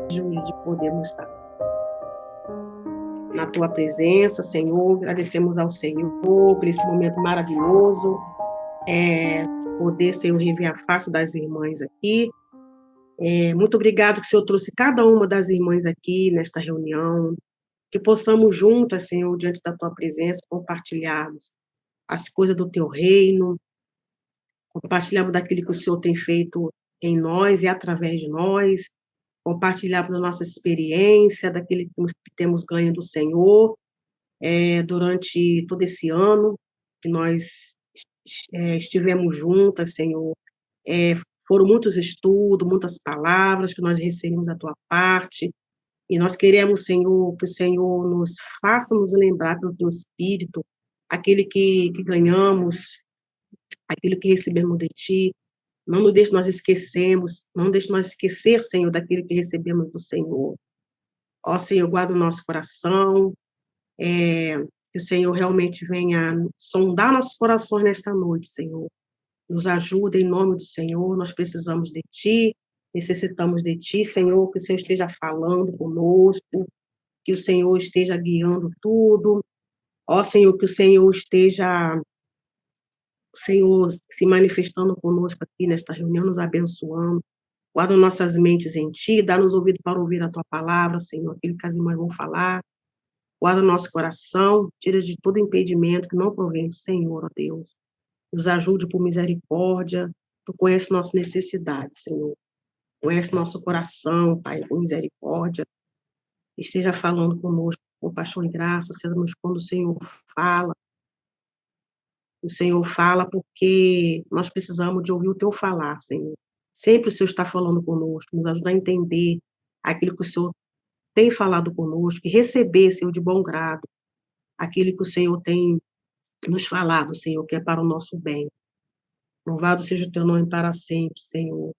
de podermos estar na tua presença, Senhor. Agradecemos ao Senhor por esse momento maravilhoso, poder, Senhor, rever a face das irmãs aqui. Muito obrigado que o Senhor trouxe cada uma das irmãs aqui nesta reunião, que possamos juntas, Senhor, diante da tua presença, compartilharmos as coisas do teu reino, compartilharmos daquilo que o Senhor tem feito em nós e através de nós, compartilharmos da nossa experiência, daquilo que temos ganho do Senhor, durante todo esse ano que nós estivemos juntas, Senhor. Foram muitos estudos, muitas palavras que nós recebemos da tua parte, e nós queremos, Senhor, que o Senhor nos faça nos lembrar pelo teu Espírito, aquele que ganhamos, aquilo que recebemos de ti. Não nos deixe nós esquecermos, não deixe nós esquecer, Senhor, daquilo que recebemos do Senhor. Ó, Senhor, guarda o nosso coração, que o Senhor realmente venha sondar nossos corações nesta noite, Senhor. Nos ajuda em nome do Senhor, nós precisamos de Ti, necessitamos de Ti, Senhor, que o Senhor esteja falando conosco, que o Senhor esteja guiando tudo. Ó, Senhor, que o Senhor esteja se manifestando conosco aqui nesta reunião, nos abençoando. Guarda nossas mentes em Ti, dá-nos ouvido para ouvir a Tua palavra, Senhor, aquilo que as irmãs vão falar. Guarda nosso coração, tira de todo impedimento que não provém do Senhor, ó Deus. Nos ajude por misericórdia. Tu conheces nossa necessidade, Senhor. Conhece nosso coração, Pai, por misericórdia. Esteja falando conosco, com paixão e graça, sejamos quando o Senhor fala. O Senhor fala porque nós precisamos de ouvir o Teu falar, Senhor. Sempre o Senhor está falando conosco, nos ajuda a entender aquilo que o Senhor tem falado conosco, e receber, Senhor, de bom grado, aquilo que o Senhor tem nos falado, Senhor, que é para o nosso bem. Louvado seja o Teu nome para sempre, Senhor.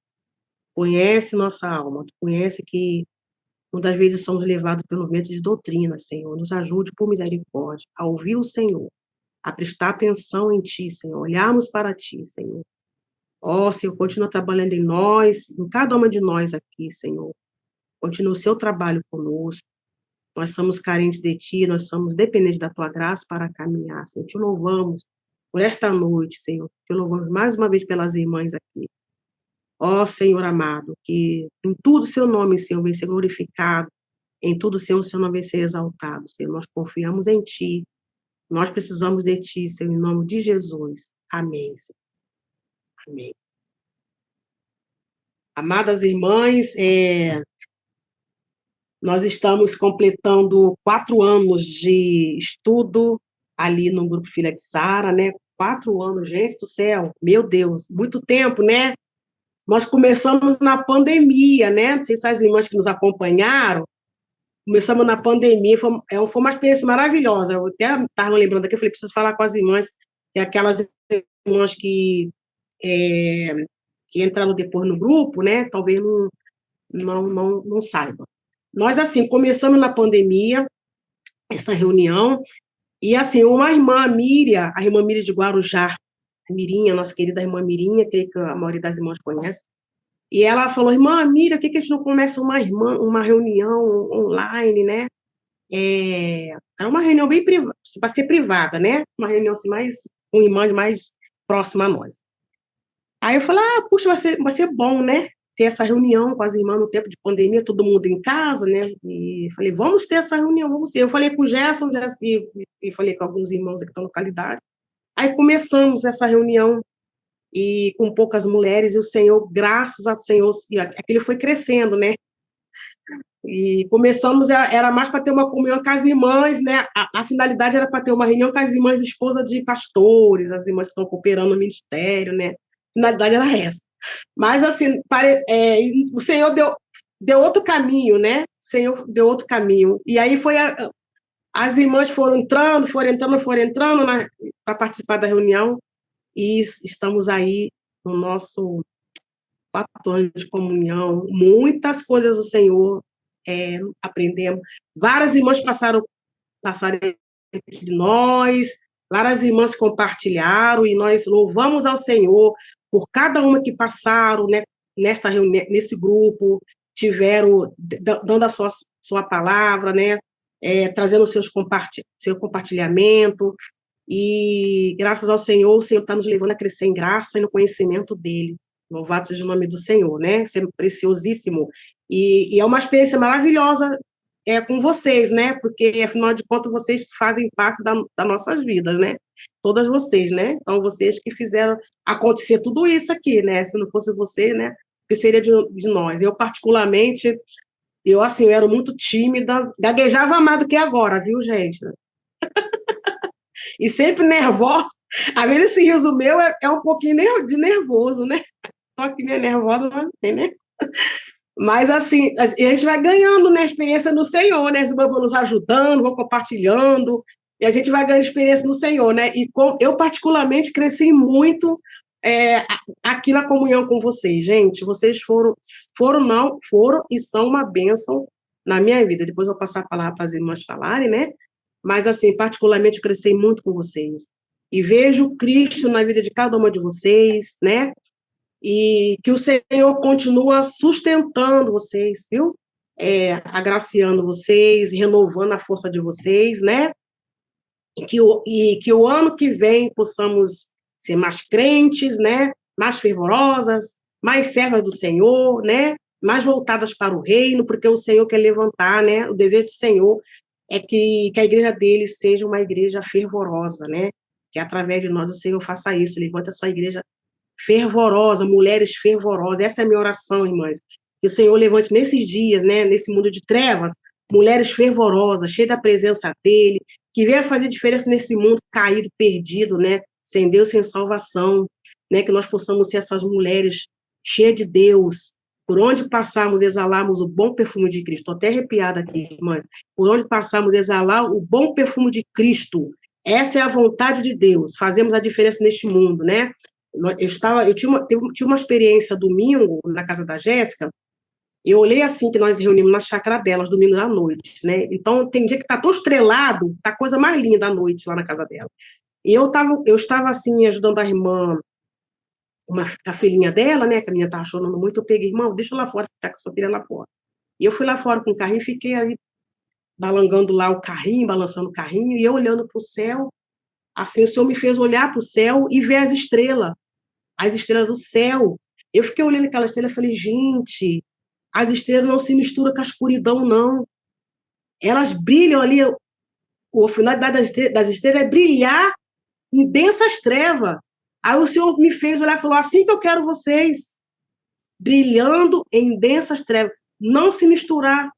Conhece nossa alma, Tu conhece que muitas vezes somos levados pelo vento de doutrina, Senhor. Nos ajude por misericórdia a ouvir o Senhor, a prestar atenção em Ti, Senhor, olharmos para Ti, Senhor. Ó, Senhor, continua trabalhando em nós, em cada uma de nós aqui, Senhor. Continua o Seu trabalho conosco. Nós somos carentes de Ti, nós somos dependentes da Tua graça para caminhar, Senhor. Te louvamos por esta noite, Senhor. Te louvamos mais uma vez pelas irmãs aqui. Ó, Senhor amado, que em tudo o Seu nome, Senhor, venha ser glorificado, em tudo, Senhor, o Seu nome venha ser exaltado, Senhor. Nós confiamos em Ti, nós precisamos de Ti, Senhor, em nome de Jesus. Amém, Senhor. Amém. Amadas irmãs, nós estamos completando 4 anos de estudo ali no Grupo Filha de Sara, né? 4 anos, gente do céu, meu Deus, muito tempo, né? Nós começamos na pandemia, né? Não sei se as irmãs que nos acompanharam, começamos na pandemia, foi uma experiência maravilhosa. Eu até estava lembrando aqui, eu falei, preciso falar com as irmãs, e aquelas irmãs que entraram depois no grupo, né? Talvez não saibam. Nós, assim, começamos na pandemia, essa reunião, e, assim, uma irmã, a irmã Miriam de Guarujá, a Mirinha, nossa querida irmã Mirinha, que a maioria das irmãs conhece, e ela falou, irmã Miriam, por que a gente não começa uma reunião online, né? É uma reunião bem privada, para ser privada, né? Uma reunião, assim, com irmãs mais próximas a nós. Aí eu falei, puxa, vai ser bom, né? Ter essa reunião com as irmãs no tempo de pandemia, todo mundo em casa, né? E falei, vamos ter essa reunião, vamos ter. Eu falei com o Gerson, e falei com alguns irmãos aqui da localidade. Aí começamos essa reunião, e com poucas mulheres, e o Senhor, graças ao Senhor, e aquilo foi crescendo, né? E começamos, era mais para ter uma comunhão com as irmãs, né? A finalidade era para ter uma reunião com as irmãs esposas de pastores, as irmãs que estão cooperando no ministério, né? A finalidade era essa. Mas, assim, o Senhor deu outro caminho, né? O Senhor deu outro caminho. E aí as irmãs foram entrando para participar da reunião, e estamos aí no nosso 4 anos de comunhão, muitas coisas do Senhor aprendemos. Várias irmãs passaram entre nós, várias irmãs compartilharam, e nós louvamos ao Senhor por cada uma que passaram, né, nessa reunião, nesse grupo, tiveram dando a sua palavra, né? Trazendo seu compartilhamento, e graças ao Senhor, o Senhor está nos levando a crescer em graça e no conhecimento dele. Louvado seja o nome do Senhor, né? Isso é preciosíssimo. E é uma experiência maravilhosa com vocês, né? Porque, afinal de contas, vocês fazem parte das nossas vidas, né? Todas vocês, né? Então, vocês que fizeram acontecer tudo isso aqui, né? Se não fosse vocês, né? O que seria de nós? Eu, particularmente, assim, eu era muito tímida, gaguejava mais do que agora, viu, gente? E sempre nervosa. Às vezes esse riso meu é um pouquinho de nervoso, né? Tô aqui meio nervosa, mas tem, né? Mas, assim, a gente vai ganhando, né, experiência no Senhor, né? Eles vão nos ajudando, vão compartilhando, e a gente vai ganhando experiência no Senhor, né? E eu, particularmente, cresci muito aqui na comunhão com vocês, gente. Vocês foram e são uma bênção na minha vida. Depois eu vou passar a palavra para as irmãs falarem, né? Mas, assim, particularmente, eu cresci muito com vocês. E vejo Cristo na vida de cada uma de vocês, né? E que o Senhor continua sustentando vocês, viu? Agraciando vocês, renovando a força de vocês, né? E que o ano que vem possamos ser mais crentes, né? Mais fervorosas, mais servas do Senhor, né? Mais voltadas para o reino, porque o Senhor quer levantar, né? O desejo do Senhor é que a igreja dele seja uma igreja fervorosa, né? Que através de nós o Senhor faça isso, levanta a sua igreja fervorosa, mulheres fervorosas. Essa é a minha oração, irmãs. Que o Senhor levante nesses dias, né, nesse mundo de trevas, mulheres fervorosas, cheias da presença dele, que venha fazer diferença nesse mundo caído, perdido, né, sem Deus, sem salvação, né, que nós possamos ser essas mulheres cheias de Deus, por onde passarmos, exalarmos o bom perfume de Cristo. Estou até arrepiada aqui, irmãs. Por onde passarmos, exalar o bom perfume de Cristo. Essa é a vontade de Deus. Fazemos a diferença neste mundo, né? Eu tinha uma experiência domingo na casa da Jéssica. Eu olhei assim que nós reunimos na chácara delas domingo à noite, né? Então tem dia que tá tão estrelado, tá a coisa mais linda à noite lá na casa dela. E eu estava assim ajudando a irmã, a filhinha dela, né? Que a menina tava chorando muito. Eu peguei, irmão, deixa eu lá fora, ficar com a sua filha lá fora. E eu fui lá fora com o carrinho, fiquei ali balangando lá o carrinho, balançando o carrinho, e eu olhando para o céu. Assim, o Senhor me fez olhar para o céu e ver as estrelas do céu. Eu fiquei olhando aquela estrela e falei, gente, as estrelas não se misturam com a escuridão, não. Elas brilham ali, o finalidade das estrelas é brilhar em densas trevas. Aí o Senhor me fez olhar e falou, assim que eu quero vocês, brilhando em densas trevas, não se misturar,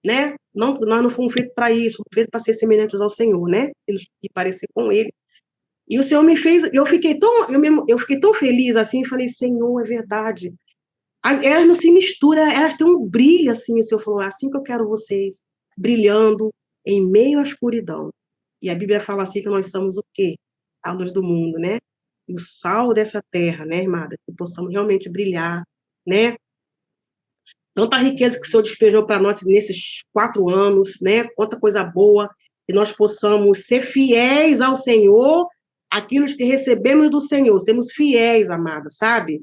né? Não, nós não fomos feitos para isso, fomos feitos para ser semelhantes ao Senhor, né? E parecer com Ele. E o Senhor me fez, eu fiquei tão feliz assim, falei, Senhor, é verdade. Elas não se misturam, elas têm um brilho assim, o Senhor falou, assim que eu quero vocês, brilhando em meio à escuridão. E a Bíblia fala assim que nós somos o quê? A luz do mundo, né? E o sal dessa terra, né, irmã? Que possamos realmente brilhar, né? Tanta riqueza que o Senhor despejou para nós nesses 4 anos, né? Quanta coisa boa, que nós possamos ser fiéis ao Senhor, aquilo que recebemos do Senhor, sermos fiéis, amada, sabe?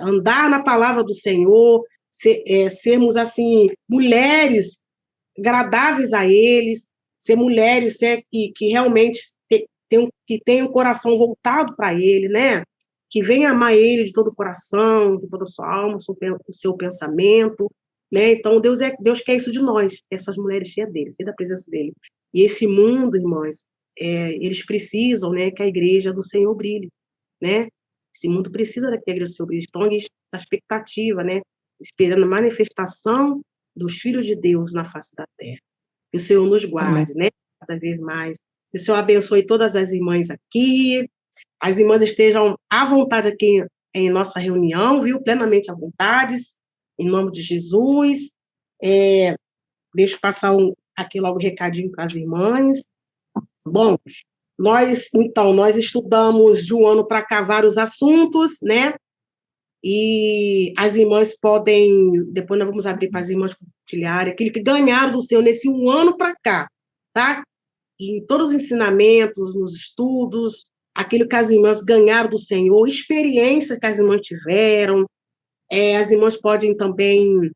Andar na palavra do Senhor, sermos, assim, mulheres agradáveis a eles, ser mulheres que realmente tenham o coração voltado para ele, né? Que venha amar ele de todo o coração, de toda a sua alma, o seu pensamento, né? Então, Deus quer isso de nós, essas mulheres cheias dele, cheias da presença dele. E esse mundo, irmãs, eles precisam, né, que a igreja do Senhor brilhe, né? Esse mundo precisa que a igreja do Senhor brilhe. Estão na expectativa, né? Esperando a manifestação dos filhos de Deus na face da terra. Que o Senhor nos guarde, né? Cada vez mais. Que o Senhor abençoe todas as irmãs aqui, as irmãs estejam à vontade aqui em nossa reunião, viu? Plenamente à vontade, em nome de Jesus. Deixa eu passar aqui logo um recadinho para as irmãs. Bom, nós estudamos de um ano para cá vários assuntos, né? E as irmãs podem, depois nós vamos abrir para as irmãs compartilharem aquilo que ganharam do Senhor nesse um ano para cá, tá? E em todos os ensinamentos, nos estudos, aquilo que as irmãs ganharam do Senhor, experiências que as irmãs tiveram, As irmãs podem também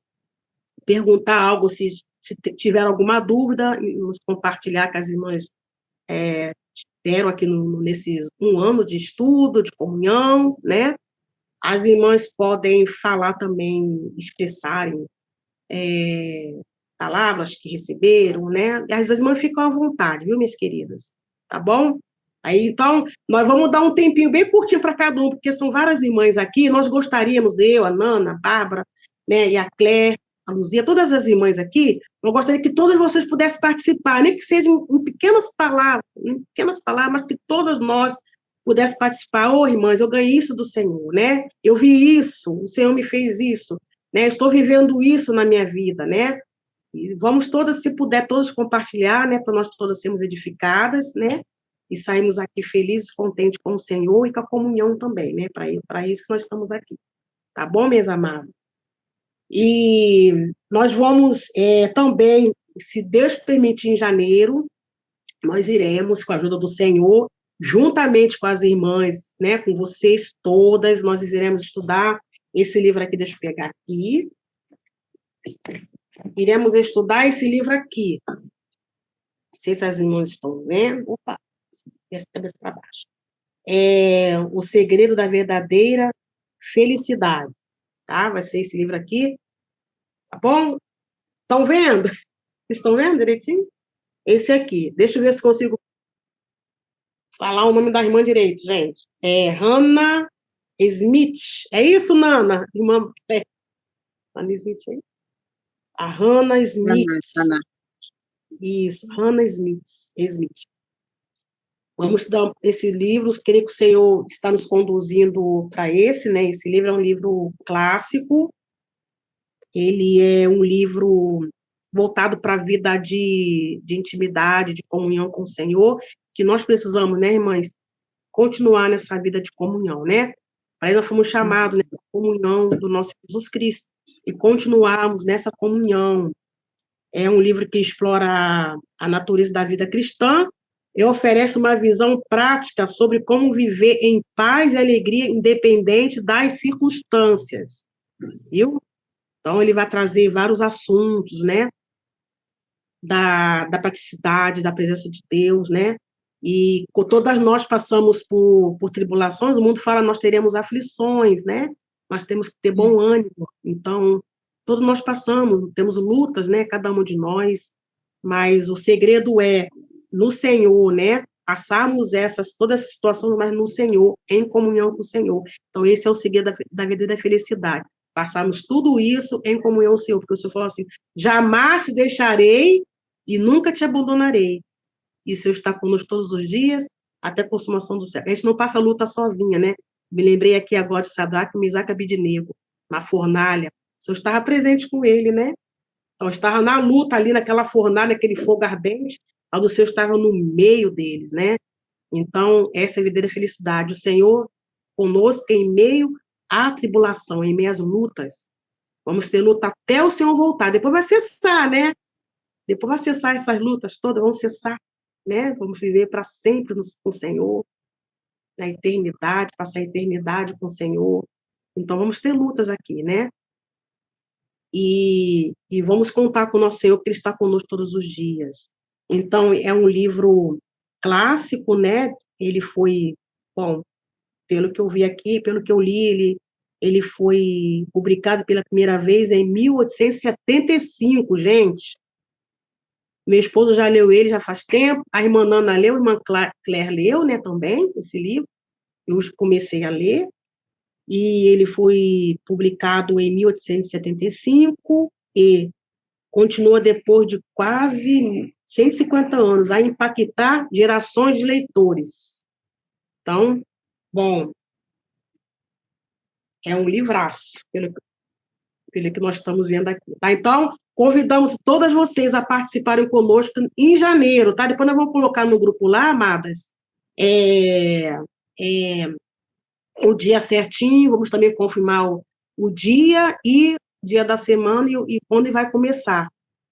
perguntar algo, se tiver alguma dúvida, e nos compartilhar que as irmãs deram aqui nesse um ano de estudo, de comunhão, né? As irmãs podem falar também, expressarem palavras que receberam, né? As irmãs ficam à vontade, viu, minhas queridas? Tá bom? Aí, então, nós vamos dar um tempinho bem curtinho para cada um, porque são várias irmãs aqui. Nós gostaríamos, eu, a Nana, a Bárbara, né, e a Claire, a Luzia, todas as irmãs aqui, eu gostaria que todas vocês pudessem participar, nem que sejam em pequenas palavras, mas que todas nós pudéssemos participar. Ô, irmãs, eu ganhei isso do Senhor, né? Eu vi isso, o Senhor me fez isso, né? Estou vivendo isso na minha vida, né? E vamos todas, se puder, todas compartilhar, né, para nós todas sermos edificadas, né, e sairmos aqui felizes, contentes com o Senhor e com a comunhão também, né, para isso que nós estamos aqui. Tá bom, minhas amadas? E nós vamos também, se Deus permitir, em janeiro, nós iremos, com a ajuda do Senhor, juntamente com as irmãs, né, com vocês todas, nós iremos estudar esse livro aqui, deixa eu pegar aqui. Iremos estudar esse livro aqui. Não sei se as irmãs estão vendo. Opa, essa cabeça para baixo. O Segredo da Verdadeira Felicidade. Tá? Vai ser esse livro aqui. Tá bom? Estão vendo? Vocês estão vendo direitinho? Esse aqui. Deixa eu ver se consigo falar o nome da irmã direito, gente. Hannah Smith. É isso, Nana? Irmã. Hannah Smith aí? A Hannah Smith. Isso, Hannah Smith. Vamos estudar esse livro, creio que o Senhor está nos conduzindo para esse, né? Esse livro é um livro clássico, ele é um livro voltado para a vida de intimidade, de comunhão com o Senhor, que nós precisamos, né, irmãs, continuar nessa vida de comunhão, né? Para isso nós fomos chamados, né, a comunhão do nosso Jesus Cristo, e continuarmos nessa comunhão. É um livro que explora a natureza da vida cristã e oferece uma visão prática sobre como viver em paz e alegria, independente das circunstâncias, viu? Então, ele vai trazer vários assuntos, né? Da praticidade, da presença de Deus, né? E todas nós passamos por tribulações, o mundo fala nós teremos aflições, né? Mas temos que ter bom ânimo. Então, todos nós passamos, temos lutas, né? Cada um de nós, mas o segredo é no Senhor, né? Passarmos todas essas situações, mas no Senhor, em comunhão com o Senhor. Então, esse é o segredo da vida e da felicidade. Passarmos tudo isso em comunhão com o Senhor, porque o Senhor falou assim: jamais te deixarei e nunca te abandonarei. E o Senhor está conosco todos os dias, até a consumação do século. A gente não passa a luta sozinha, né? Me lembrei aqui agora de Sadraque, Mesaque e Abednego, na fornalha. O Senhor estava presente com ele, né? Então, estava na luta ali, naquela fornalha, aquele fogo ardente, mas o Senhor estava no meio deles, né? Então, essa é a verdadeira felicidade. O Senhor conosco em meio à tribulação, em meio às lutas. Vamos ter luta até o Senhor voltar. Depois vai cessar, né? Depois vai cessar essas lutas todas, vão cessar, né? Vamos viver para sempre com o Senhor, na eternidade, passar a eternidade com o Senhor. Então, vamos ter lutas aqui, né? E vamos contar com o nosso Senhor, que Ele está conosco todos os dias. Então, é um livro clássico, né? Ele foi, bom, pelo que eu vi aqui, pelo que eu li, ele foi publicado pela primeira vez em 1875, gente. Meu esposo já leu ele já faz tempo, a irmã Nana leu, a irmã Claire leu, né, também, esse livro. Eu comecei a ler, e ele foi publicado em 1875 e continua depois de quase 150 anos a impactar gerações de leitores. Então, bom, é um livraço, pelo que nós estamos vendo aqui, tá? Então, convidamos todas vocês a participarem conosco em janeiro, tá? Depois nós vamos colocar no grupo lá, amadas, o dia certinho, vamos também confirmar o dia e dia da semana e quando vai começar,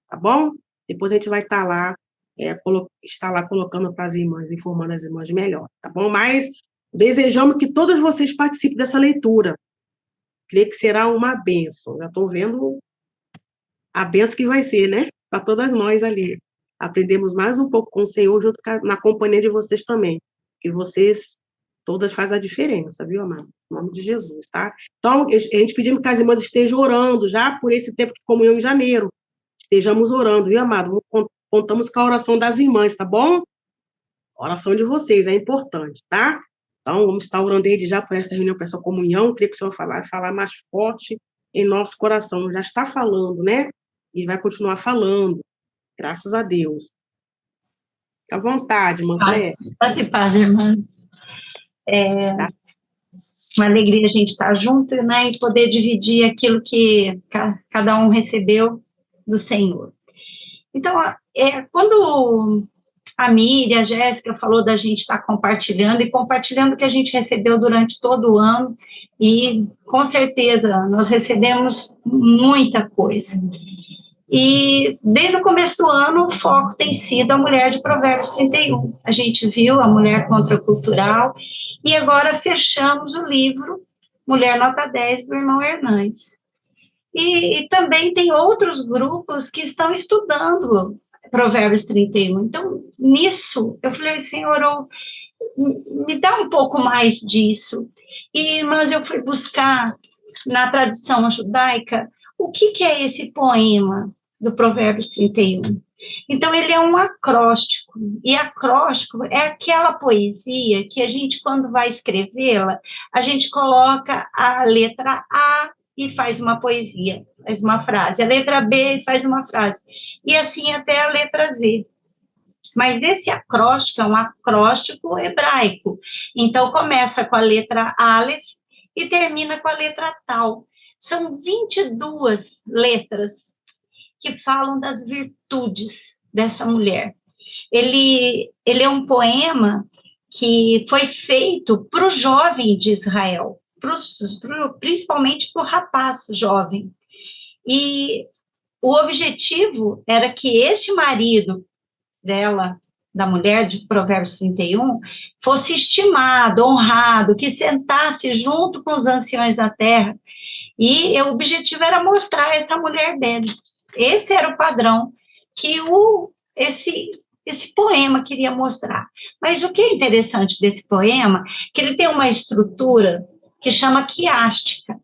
tá bom? Depois a gente vai estar lá, estar lá colocando para as irmãs, informando as irmãs melhor, tá bom? Mas desejamos que todas vocês participem dessa leitura, creio que será uma bênção. Já estou vendo a bênção que vai ser, né? Para todas nós ali. Aprendemos mais um pouco com o Senhor, junto na companhia de vocês também. E vocês todas fazem a diferença, viu, amado? Em nome de Jesus, tá? Então, a gente pedindo que as irmãs estejam orando já por esse tempo de comunhão em janeiro. Estejamos orando, viu, amado? Contamos com a oração das irmãs, tá bom? A oração de vocês é importante, tá? Então, vamos estar orando desde já por essa reunião, por essa comunhão. Creio que o Senhor vai falar mais forte em nosso coração. Já está falando, né? E vai continuar falando. Graças a Deus. Fique à vontade, irmã Cléia. Paz e paz, irmãs. É uma alegria a gente estar junto, né, e poder dividir aquilo que cada um recebeu do Senhor. Então, quando a Miriam, a Jéssica falou da gente estar compartilhando, e compartilhando o que a gente recebeu durante todo o ano, e com certeza nós recebemos muita coisa. E desde o começo do ano, o foco tem sido a mulher de Provérbios 31. A gente viu a mulher contracultural, e agora fechamos o livro Mulher Nota 10, do irmão Hernandes. E também tem outros grupos que estão estudando Provérbios 31. Então, nisso, eu falei, Senhor, me dá um pouco mais disso. Mas eu fui buscar na tradição judaica o que é esse poema do Provérbios 31. Então, ele é um acróstico, e acróstico é aquela poesia que a gente, quando vai escrevê-la, a gente coloca a letra A e faz uma poesia, faz uma frase, a letra B faz uma frase, e assim até a letra Z. Mas esse acróstico é um acróstico hebraico, então começa com a letra Aleph e termina com a letra Tal. São 22 letras que falam das virtudes dessa mulher. Ele é um poema que foi feito para o jovem de Israel, principalmente para o rapaz jovem. E o objetivo era que este marido dela, da mulher de Provérbios 31, fosse estimado, honrado, que sentasse junto com os anciões da terra. E o objetivo era mostrar essa mulher dele. Esse era o padrão que esse poema queria mostrar. Mas o que é interessante desse poema, que ele tem uma estrutura que chama quiástica,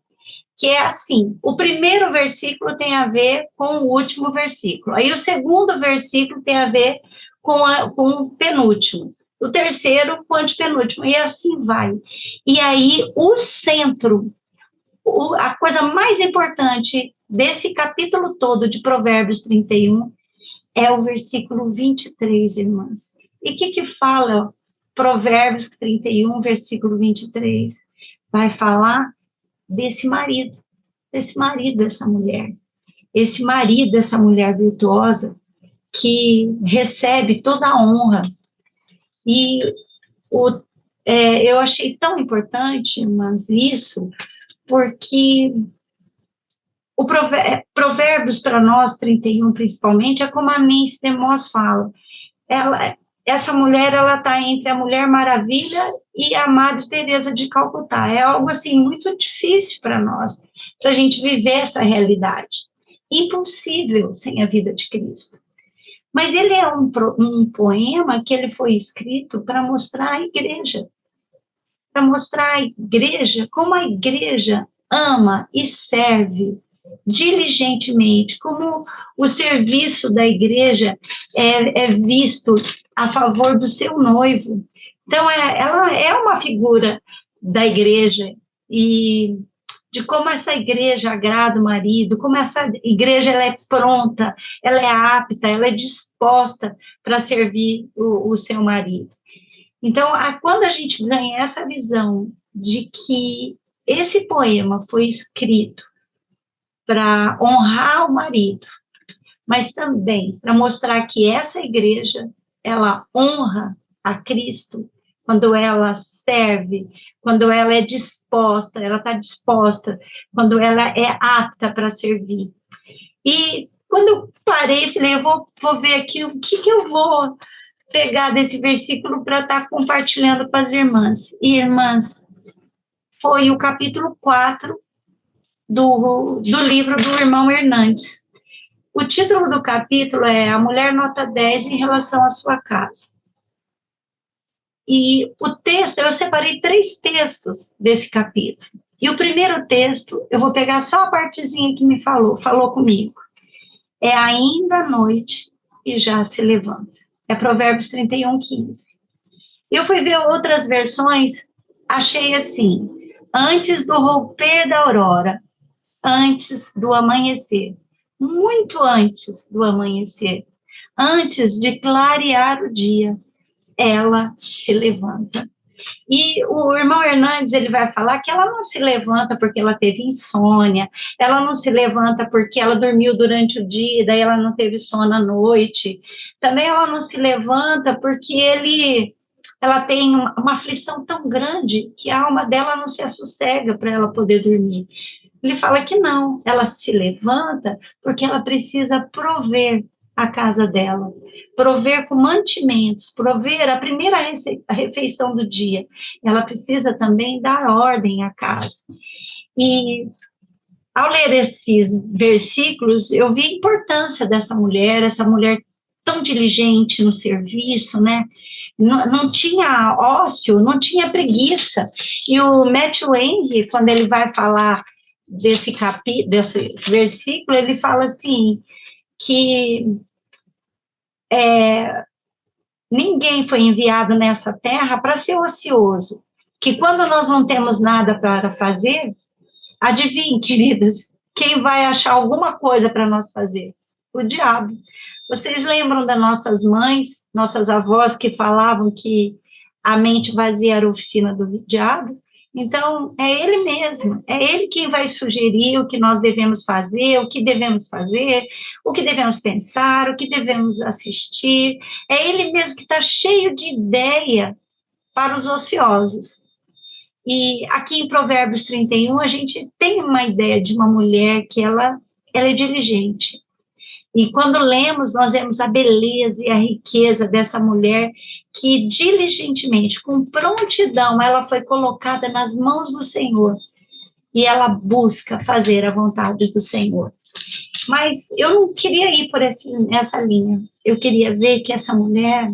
que é assim, o primeiro versículo tem a ver com o último versículo, aí o segundo versículo tem a ver com o penúltimo, o terceiro com o antepenúltimo, e assim vai. E aí o centro, a coisa mais importante desse capítulo todo de Provérbios 31 é o versículo 23, irmãs. E o que fala Provérbios 31, versículo 23? Vai falar desse marido dessa mulher. Esse marido dessa mulher virtuosa que recebe toda a honra. E eu achei tão importante, irmãs, isso, porque o Provérbios para nós, 31 principalmente, é como a Nancy DeMoss fala. Essa mulher, ela está entre a Mulher Maravilha e a Madre Teresa de Calcutá. É algo assim muito difícil para nós, para a gente viver essa realidade. Impossível sem a vida de Cristo. Mas ele é um poema que ele foi escrito para mostrar a igreja. Para mostrar a igreja, como a igreja ama e serve diligentemente, como o serviço da igreja é visto a favor do seu noivo. Então, ela é uma figura da igreja, e de como essa igreja agrada o marido, como essa igreja ela é pronta, ela é apta, ela é disposta para servir o seu marido. Então, quando a gente ganha essa visão de que esse poema foi escrito para honrar o marido, mas também para mostrar que essa igreja, ela honra a Cristo, quando ela serve, quando ela é disposta, ela está disposta, quando ela é apta para servir. E quando eu parei, falei, eu vou ver aqui o que eu vou pegar desse versículo para estar compartilhando com as irmãs. E, irmãs, foi o capítulo 4 do livro do irmão Hernandes. O título do capítulo é A Mulher Nota 10 em relação à sua casa. E o texto, eu separei 3 textos desse capítulo. E o primeiro texto, eu vou pegar só a partezinha que me falou comigo. É ainda à noite e já se levanta. É Provérbios 31, 15. Eu fui ver outras versões, achei assim, antes do romper da aurora, antes do amanhecer, muito antes do amanhecer, antes de clarear o dia, ela se levanta. E o irmão Hernandes, ele vai falar que ela não se levanta porque ela teve insônia, ela não se levanta porque ela dormiu durante o dia, daí ela não teve sono à noite, também ela não se levanta porque ela tem uma aflição tão grande que a alma dela não se assossega para ela poder dormir. Ele fala que não, ela se levanta porque ela precisa prover a casa dela, prover com mantimentos, prover a primeira refeição do dia. Ela precisa também dar ordem à casa. E ao ler esses versículos, eu vi a importância dessa mulher, essa mulher tão diligente no serviço, né? Não tinha ócio, não tinha preguiça. E o Matthew Henry, quando ele vai falar desse versículo, ele fala assim, que ninguém foi enviado nessa terra para ser ocioso, que quando nós não temos nada para fazer, adivinhem, queridas, quem vai achar alguma coisa para nós fazer? O diabo. Vocês lembram das nossas mães, nossas avós que falavam que a mente vazia era a oficina do diabo? Então, é ele mesmo, é ele quem vai sugerir o que nós devemos fazer, o que devemos fazer, o que devemos pensar, o que devemos assistir. É ele mesmo que está cheio de ideia para os ociosos. E aqui em Provérbios 31, a gente tem uma ideia de uma mulher que ela é diligente. E quando lemos, nós vemos a beleza e a riqueza dessa mulher que diligentemente, com prontidão, ela foi colocada nas mãos do Senhor e ela busca fazer a vontade do Senhor. Mas eu não queria ir por essa linha. Eu queria ver que essa mulher,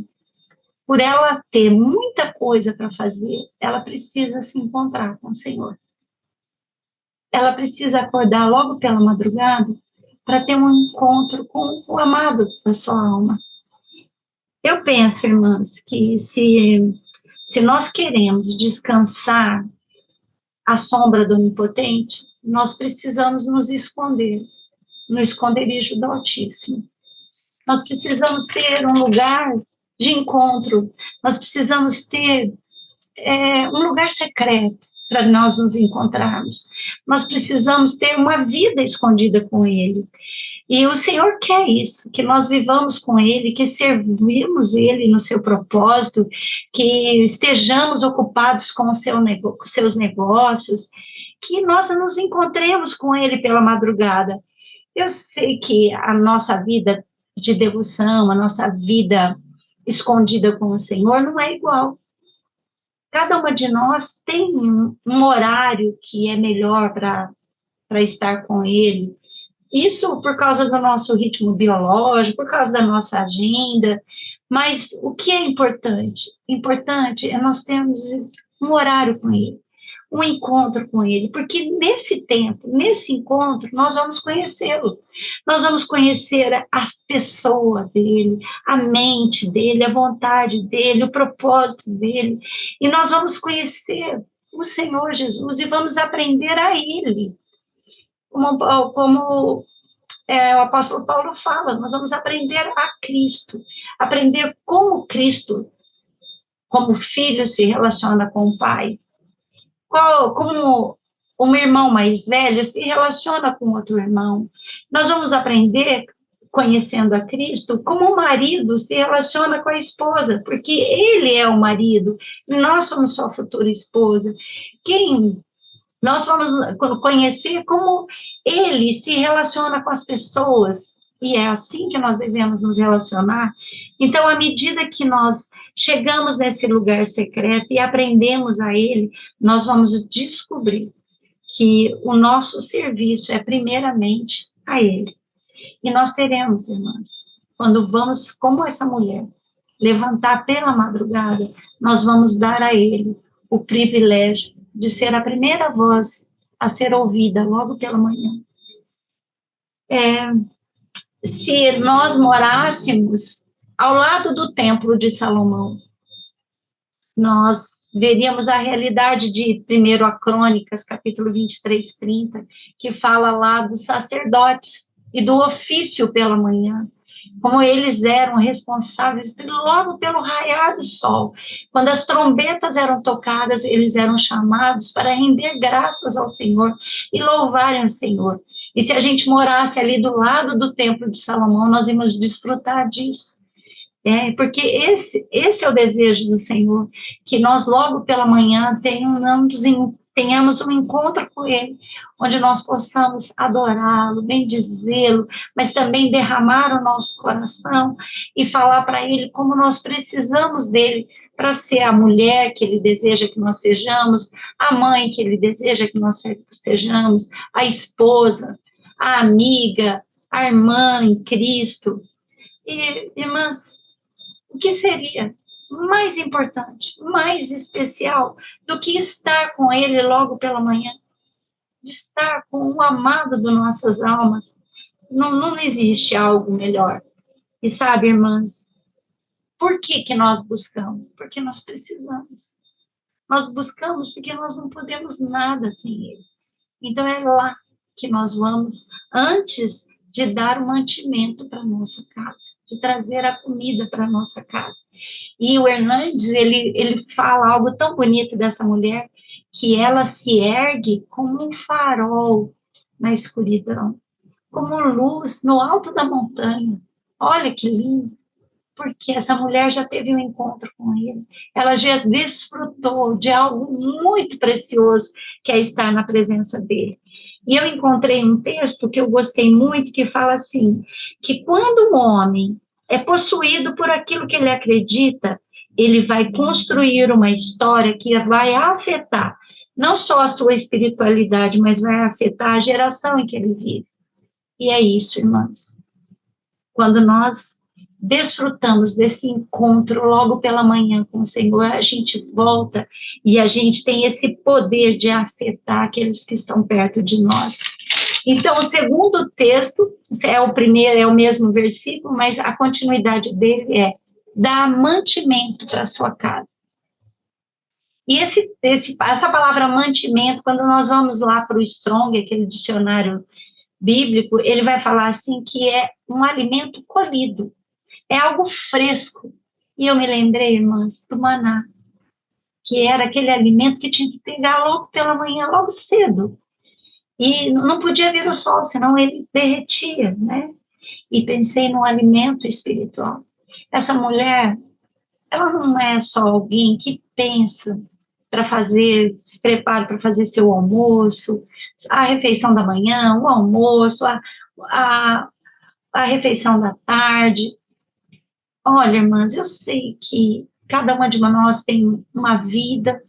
por ela ter muita coisa para fazer, ela precisa se encontrar com o Senhor. Ela precisa acordar logo pela madrugada para ter um encontro com o amado da sua alma. Eu penso, irmãs, que se nós queremos descansar à sombra do Onipotente, nós precisamos nos esconder no esconderijo do Altíssimo. Nós precisamos ter um lugar de encontro, nós precisamos ter um lugar secreto para nós nos encontrarmos. Nós precisamos ter uma vida escondida com Ele. E o Senhor quer isso, que nós vivamos com Ele, que servimos Ele no seu propósito, que estejamos ocupados com os seus negócios, que nós nos encontremos com Ele pela madrugada. Eu sei que a nossa vida de devoção, a nossa vida escondida com o Senhor não é igual. Cada uma de nós tem um horário que é melhor para estar com Ele. Isso por causa do nosso ritmo biológico, por causa da nossa agenda. Mas o que é importante? Importante é nós termos um horário com Ele, um encontro com Ele, porque nesse tempo, nesse encontro, nós vamos conhecê-lo. Nós vamos conhecer a pessoa dele, a mente dele, a vontade dele, o propósito dele. E nós vamos conhecer o Senhor Jesus e vamos aprender a Ele. Como o apóstolo Paulo fala, nós vamos aprender a Cristo, aprender como Cristo, como filho, se relaciona com o Pai. Como um irmão mais velho se relaciona com outro irmão. Nós vamos aprender, conhecendo a Cristo, como o marido se relaciona com a esposa, porque ele é o marido, e nós somos sua futura esposa. Nós vamos conhecer como ele se relaciona com as pessoas, e é assim que nós devemos nos relacionar. Então, à medida que nós chegamos nesse lugar secreto e aprendemos a Ele, nós vamos descobrir que o nosso serviço é primeiramente a Ele. E nós teremos, irmãs, quando vamos, como essa mulher, levantar pela madrugada, nós vamos dar a Ele o privilégio de ser a primeira voz a ser ouvida logo pela manhã. Se nós morássemos ao lado do templo de Salomão, nós veríamos a realidade de 1 a Crônicas, capítulo 23, 30, que fala lá dos sacerdotes e do ofício pela manhã, como eles eram responsáveis logo pelo raiar do sol. Quando as trombetas eram tocadas, eles eram chamados para render graças ao Senhor e louvarem o Senhor. E se a gente morasse ali do lado do templo de Salomão, nós íamos desfrutar disso. Porque esse é o desejo do Senhor, que nós logo pela manhã tenhamos um encontro com Ele, onde nós possamos adorá-lo, bendizê-lo, mas também derramar o nosso coração e falar para Ele como nós precisamos dEle para ser a mulher que Ele deseja que nós sejamos, a mãe que Ele deseja que nós sejamos, a esposa, a amiga, a irmã em Cristo. E, irmãs, o que seria mais importante, mais especial do que estar com Ele logo pela manhã? De estar com o amado das nossas almas. Não existe algo melhor. E sabe, irmãs, por que nós buscamos? Porque nós precisamos. Nós buscamos porque nós não podemos nada sem Ele. Então é lá que nós vamos, antes de dar o mantimento para a nossa casa, de trazer a comida para a nossa casa. E o Hernandes, ele fala algo tão bonito dessa mulher, que ela se ergue como um farol na escuridão, como luz no alto da montanha. Olha que lindo, porque essa mulher já teve um encontro com ele, ela já desfrutou de algo muito precioso, que é estar na presença dele. E eu encontrei um texto que eu gostei muito, que fala assim, que quando o homem é possuído por aquilo que ele acredita, ele vai construir uma história que vai afetar não só a sua espiritualidade, mas vai afetar a geração em que ele vive. E é isso, irmãs. Quando nós desfrutamos desse encontro logo pela manhã com o Senhor, a gente volta e a gente tem esse poder de afetar aqueles que estão perto de nós. Então, o segundo texto, é o primeiro, é o mesmo versículo, mas a continuidade dele é: dar mantimento para a sua casa. E essa palavra mantimento, quando nós vamos lá para o Strong, aquele dicionário bíblico, ele vai falar assim que é um alimento colhido, é algo fresco. E eu me lembrei, irmãs, do maná, que era aquele alimento que tinha que pegar logo pela manhã, logo cedo. E não podia vir o sol, senão ele derretia, né? E pensei num alimento espiritual. Essa mulher, ela não é só alguém que pensa para fazer, se prepara para fazer seu almoço, a refeição da manhã, o almoço, a refeição da tarde. Olha, irmãs, eu sei que cada uma de nós tem uma vida.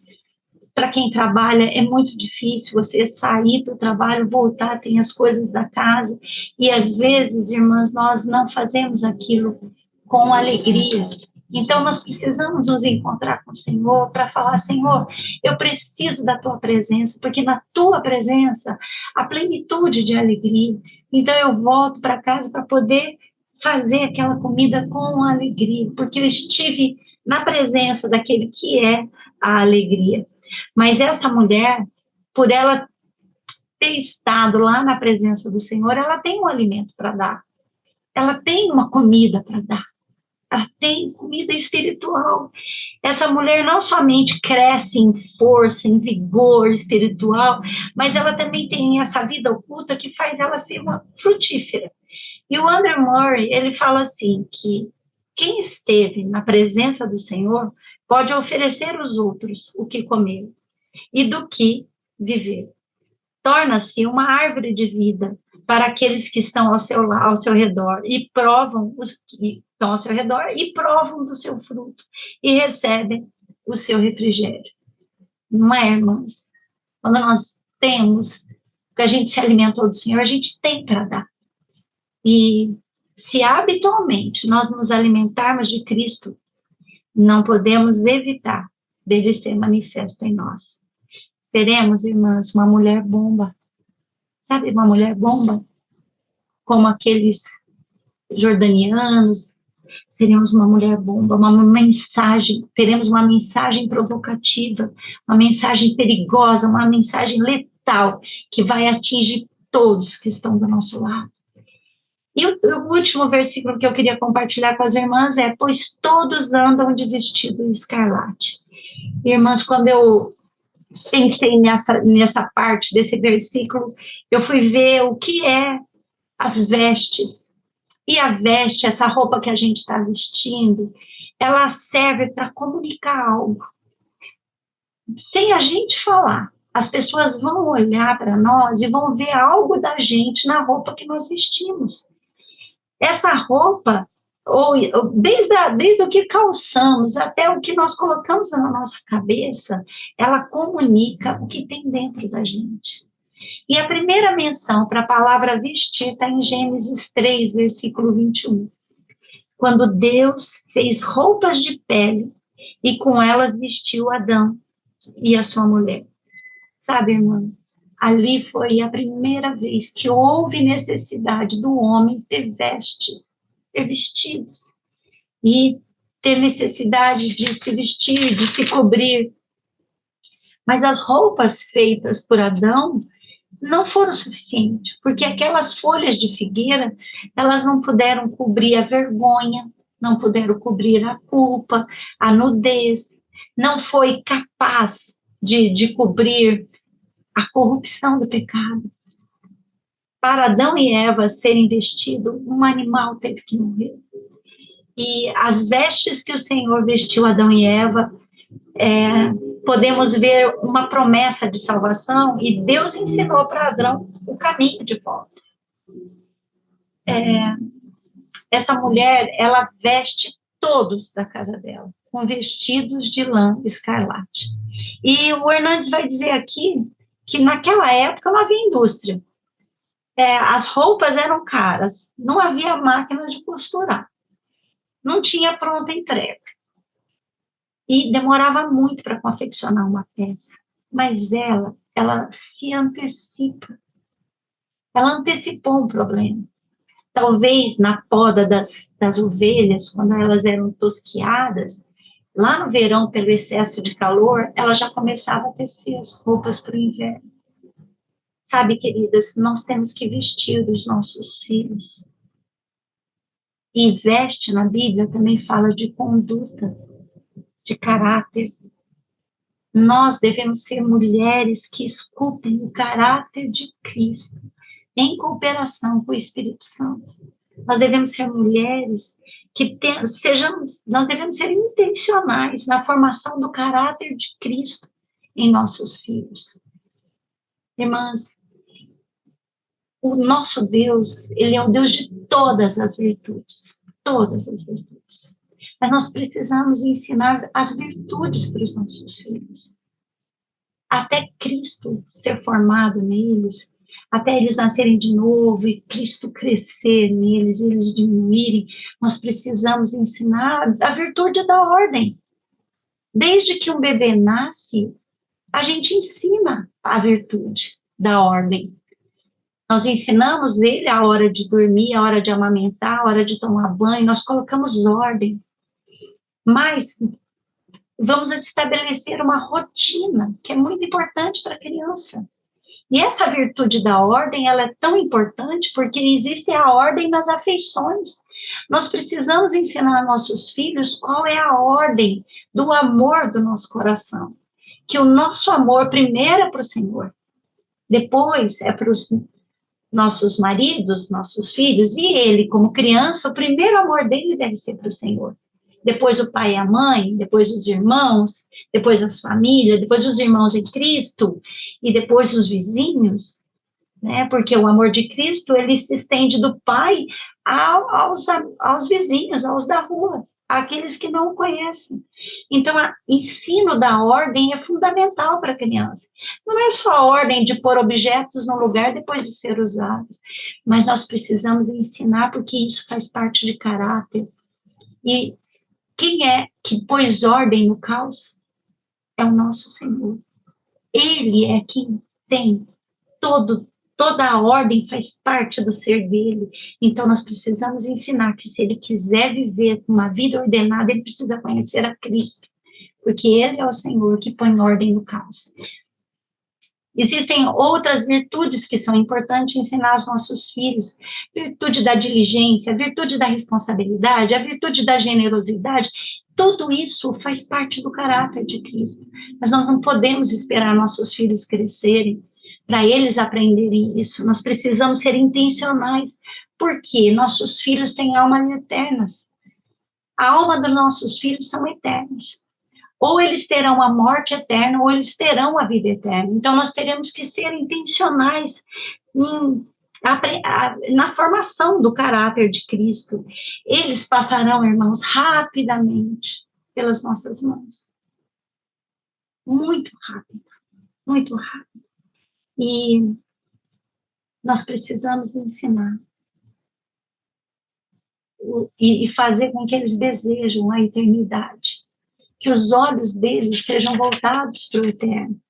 Para quem trabalha, é muito difícil você sair para o trabalho, voltar, tem as coisas da casa, e às vezes, irmãs, nós não fazemos aquilo com alegria. Então, nós precisamos nos encontrar com o Senhor para falar: Senhor, eu preciso da Tua presença, porque na Tua presença há plenitude de alegria. Então, eu volto para casa para poder fazer aquela comida com alegria, porque eu estive na presença daquele que é a alegria. Mas essa mulher, por ela ter estado lá na presença do Senhor, ela tem um alimento para dar, ela tem uma comida para dar, ela tem comida espiritual. Essa mulher não somente cresce em força, em vigor espiritual, mas ela também tem essa vida oculta que faz ela ser uma frutífera. E o Andrew Murray, ele fala assim, que quem esteve na presença do Senhor pode oferecer aos outros o que comer e do que viver. Torna-se uma árvore de vida para aqueles que estão ao seu redor e provam, os que estão ao seu redor e provam do seu fruto e recebem o seu refrigério. Não é, irmãs? Quando nós temos, porque a gente se alimentou do Senhor, a gente tem para dar. E se habitualmente nós nos alimentarmos de Cristo, não podemos evitar dele ser manifesto em nós. Seremos, irmãs, uma mulher bomba. Sabe, uma mulher bomba? Como aqueles jordanianos. Seremos uma mulher bomba, uma mensagem, teremos uma mensagem provocativa, uma mensagem perigosa, uma mensagem letal, que vai atingir todos que estão do nosso lado. E o último versículo que eu queria compartilhar com as irmãs é: pois todos andam de vestido escarlate. Irmãs, quando eu pensei nessa parte desse versículo, eu fui ver o que é as vestes. E a veste, essa roupa que a gente está vestindo, ela serve para comunicar algo. Sem a gente falar, as pessoas vão olhar para nós e vão ver algo da gente na roupa que nós vestimos. Essa roupa, desde o que calçamos até o que nós colocamos na nossa cabeça, ela comunica o que tem dentro da gente. E a primeira menção para a palavra vestir está em Gênesis 3, versículo 21. Quando Deus fez roupas de pele e com elas vestiu Adão e a sua mulher. Sabe, irmã? Ali foi a primeira vez que houve necessidade do homem ter vestes, ter vestidos. E ter necessidade de se vestir, de se cobrir. Mas as roupas feitas por Adão não foram suficientes, porque aquelas folhas de figueira, elas não puderam cobrir a vergonha, não puderam cobrir a culpa, a nudez, não foi capaz de cobrir a corrupção do pecado. Para Adão e Eva serem vestidos, um animal teve que morrer. E as vestes que o Senhor vestiu Adão e Eva, podemos ver uma promessa de salvação, e Deus ensinou para Adão o caminho de volta. Essa mulher, ela veste todos da casa dela, com vestidos de lã escarlate. E o Hernandes vai dizer aqui que naquela época não havia indústria. As roupas eram caras, não havia máquinas de costurar, não tinha pronta entrega. E demorava muito para confeccionar uma peça. Mas ela se antecipa. Ela antecipou um problema. Talvez na poda das ovelhas, quando elas eram tosquiadas, lá no verão, pelo excesso de calor, ela já começava a tecer as roupas para o inverno. Sabe, queridas, nós temos que vestir os nossos filhos. E veste na Bíblia também fala de conduta, de caráter. Nós devemos ser mulheres que escutem o caráter de Cristo, em cooperação com o Espírito Santo. Nós devemos ser mulheres que nós devemos ser intencionais na formação do caráter de Cristo em nossos filhos. Irmãs, o nosso Deus, ele é o Deus de todas as virtudes, todas as virtudes. Mas nós precisamos ensinar as virtudes para os nossos filhos. Até Cristo ser formado neles, até eles nascerem de novo e Cristo crescer neles, eles diminuírem, nós precisamos ensinar a virtude da ordem. Desde que um bebê nasce, a gente ensina a virtude da ordem. Nós ensinamos ele a hora de dormir, a hora de amamentar, a hora de tomar banho, nós colocamos ordem. Mas vamos estabelecer uma rotina, que é muito importante para a criança. E essa virtude da ordem, ela é tão importante porque existe a ordem nas afeições. Nós precisamos ensinar aos nossos filhos qual é a ordem do amor do nosso coração. Que o nosso amor primeiro é para o Senhor, depois é para os nossos maridos, nossos filhos, e ele, como criança, o primeiro amor dele deve ser para o Senhor. Depois o pai e a mãe, depois os irmãos, depois as famílias, depois os irmãos em Cristo, e depois os vizinhos, né? Porque o amor de Cristo, ele se estende do pai aos vizinhos, aos da rua, àqueles que não o conhecem. Então, o ensino da ordem é fundamental para a criança. Não é só a ordem de pôr objetos no lugar depois de ser usados, mas nós precisamos ensinar, porque isso faz parte de caráter. E quem é que pôs ordem no caos? É o nosso Senhor. Ele é quem tem toda a ordem, faz parte do ser dele. Então, nós precisamos ensinar que se ele quiser viver uma vida ordenada, ele precisa conhecer a Cristo, porque ele é o Senhor que põe ordem no caos. Existem outras virtudes que são importantes ensinar aos nossos filhos: virtude da diligência, a virtude da responsabilidade, a virtude da generosidade. Tudo isso faz parte do caráter de Cristo. Mas nós não podemos esperar nossos filhos crescerem para eles aprenderem isso. Nós precisamos ser intencionais, porque nossos filhos têm almas eternas. A alma dos nossos filhos são eternos. Ou eles terão a morte eterna, ou eles terão a vida eterna. Então, nós teremos que ser intencionais na formação do caráter de Cristo. Eles passarão, irmãos, rapidamente pelas nossas mãos. Muito rápido, muito rápido. E nós precisamos ensinar e fazer com que eles desejam a eternidade, que os olhos deles sejam voltados para o eterno.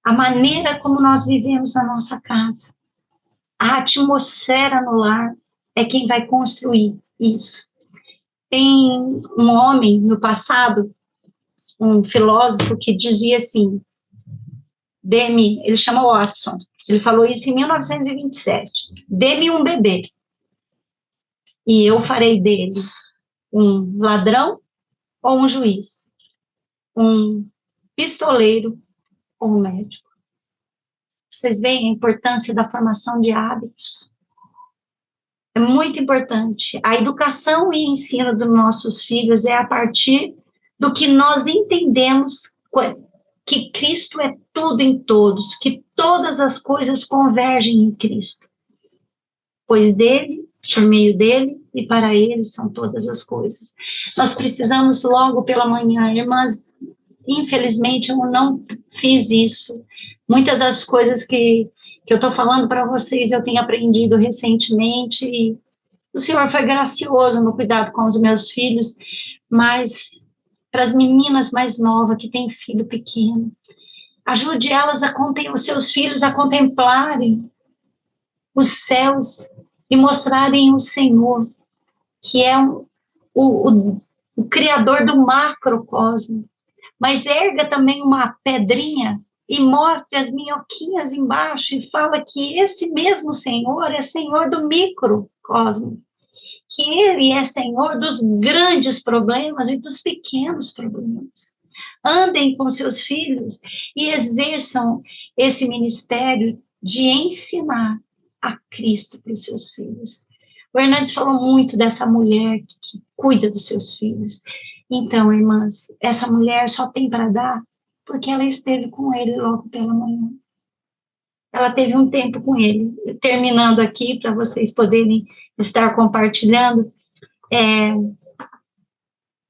A maneira como nós vivemos na nossa casa, a atmosfera no lar é quem vai construir isso. Tem um homem no passado, um filósofo, que dizia assim, ele chama Watson, ele falou isso em 1927, dê-me um bebê e eu farei dele um ladrão ou um juiz, um pistoleiro ou um médico. Vocês veem a importância da formação de hábitos? É muito importante. A educação e ensino dos nossos filhos é a partir do que nós entendemos que Cristo é tudo em todos, que todas as coisas convergem em Cristo. Pois dele, por meio dele e para ele são todas as coisas. Nós precisamos logo pela manhã, irmãs, infelizmente eu não fiz isso. Muitas das coisas que eu estou falando para vocês eu tenho aprendido recentemente e o Senhor foi gracioso no cuidado com os meus filhos, mas para as meninas mais novas que têm filho pequeno, ajude elas os seus filhos a contemplarem os céus e mostrarem o Senhor, que é o Criador do macrocosmo. Mas erga também uma pedrinha e mostre as minhoquinhas embaixo e fala que esse mesmo Senhor é Senhor do microcosmo, que Ele é Senhor dos grandes problemas e dos pequenos problemas. Andem com seus filhos e exerçam esse ministério de ensinar a Cristo para os seus filhos. O Hernandes falou muito dessa mulher que cuida dos seus filhos. Então, irmãs, essa mulher só tem para dar porque ela esteve com ele logo pela manhã. Ela teve um tempo com ele. Terminando aqui, para vocês poderem estar compartilhando,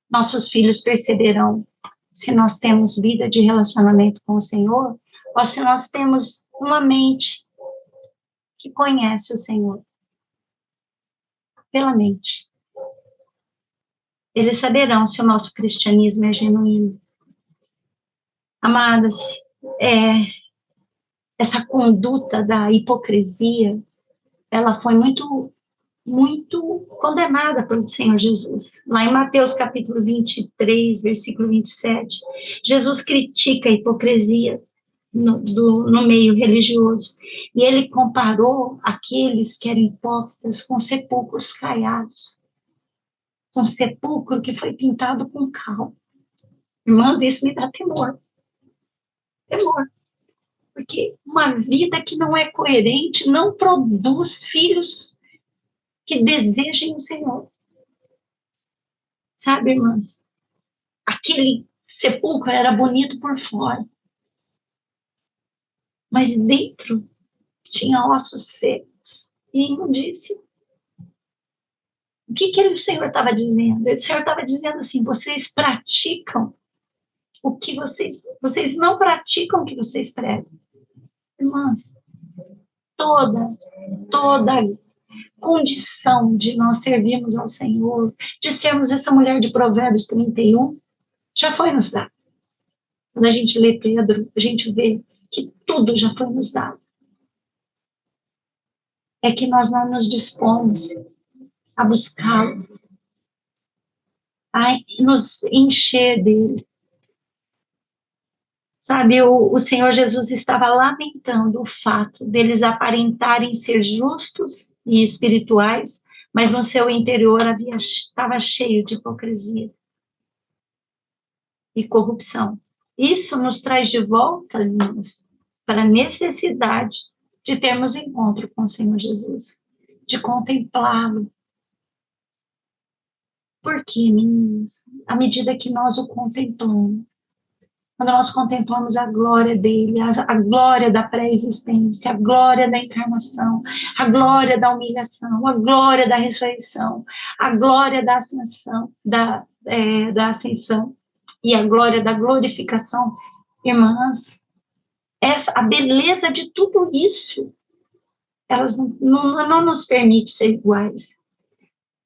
nossos filhos perceberão se nós temos vida de relacionamento com o Senhor ou se nós temos uma mente que conhece o Senhor pela mente. Eles saberão se o nosso cristianismo é genuíno. Amadas, essa conduta da hipocrisia, ela foi muito, muito condenada pelo Senhor Jesus. Lá em Mateus capítulo 23, versículo 27, Jesus critica a hipocrisia no meio religioso. E ele comparou aqueles que eram hipócritas com sepulcros caiados, com sepulcro que foi pintado com cal. Irmãs, isso me dá temor. Temor. Porque uma vida que não é coerente não produz filhos que desejem o Senhor. Sabe, irmãs? Aquele sepulcro era bonito por fora, mas dentro tinha ossos secos e imundícia. O que o Senhor estava dizendo? O Senhor estava dizendo assim, vocês praticam o que vocês não praticam o que vocês pregam. Irmãs, toda condição de nós servirmos ao Senhor, de sermos essa mulher de Provérbios 31, já foi nos dado. Quando a gente lê Pedro, a gente vê que tudo já foi nos dado. É que nós não nos dispomos a buscá-lo, a nos encher dele. Sabe, o Senhor Jesus estava lamentando o fato deles aparentarem ser justos e espirituais, mas no seu interior estava cheio de hipocrisia e corrupção. Isso nos traz de volta, irmãos, para a necessidade de termos encontro com o Senhor Jesus, de contemplá-lo. Por quê, meninas? À medida que nós o contemplamos, quando nós contemplamos a glória dele, a glória da pré-existência, a glória da encarnação, a glória da humilhação, a glória da ressurreição, a glória da ascensão, da ascensão e a glória da glorificação, irmãs, a beleza de tudo isso, elas não nos permite ser iguais,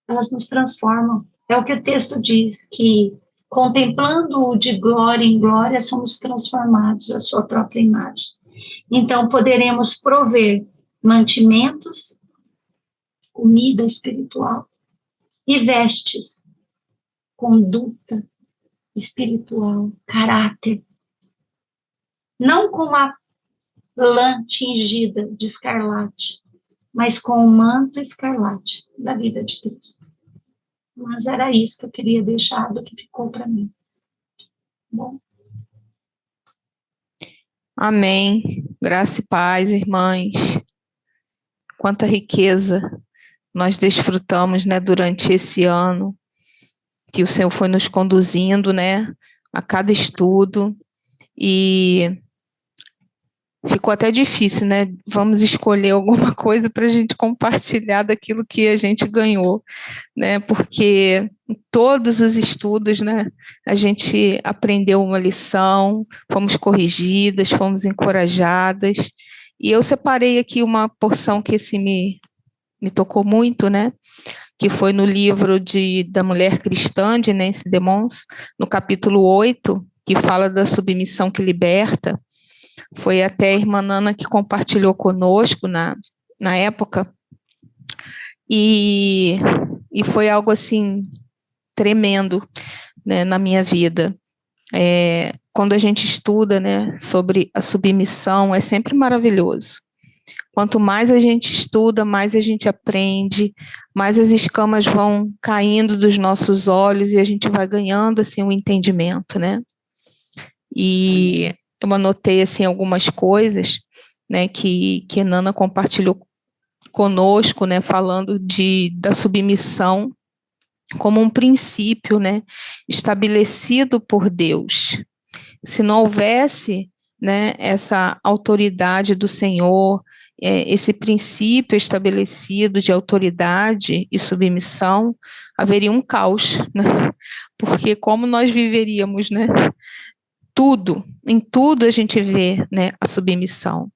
elas nos transformam. É o que o texto diz, que contemplando-o de glória em glória, somos transformados à sua própria imagem. Então, poderemos prover mantimentos, comida espiritual e vestes, conduta espiritual, caráter. Não com a lã tingida de escarlate, mas com o manto escarlate da vida de Cristo. Mas era isso que eu queria deixar do que ficou para mim. Bom. Amém. Graça e paz, irmãs. Quanta riqueza nós desfrutamos, né, durante esse ano, que o Senhor foi nos conduzindo, né, a cada estudo, e ficou até difícil, né? Vamos escolher alguma coisa para a gente compartilhar daquilo que a gente ganhou, né? Porque em todos os estudos, né, a gente aprendeu uma lição, fomos corrigidas, fomos encorajadas, e eu separei aqui uma porção que me tocou muito, né? Que foi no livro da Mulher Cristã, de Nancy DeMons, no capítulo 8, que fala da submissão que liberta. Foi até a irmã Nana que compartilhou conosco na época, e foi algo assim tremendo, né, na minha vida. Quando a gente estuda, né, sobre a submissão, é sempre maravilhoso. Quanto mais a gente estuda, mais a gente aprende, mais as escamas vão caindo dos nossos olhos e a gente vai ganhando assim um entendimento, né? E eu anotei assim algumas coisas, né, que Nana compartilhou conosco, né, falando da submissão como um princípio, né, estabelecido por Deus. Se não houvesse, né, essa autoridade do Senhor, esse princípio estabelecido de autoridade e submissão, haveria um caos, né? Porque como nós viveríamos, né? Em tudo a gente vê, né, a submissão.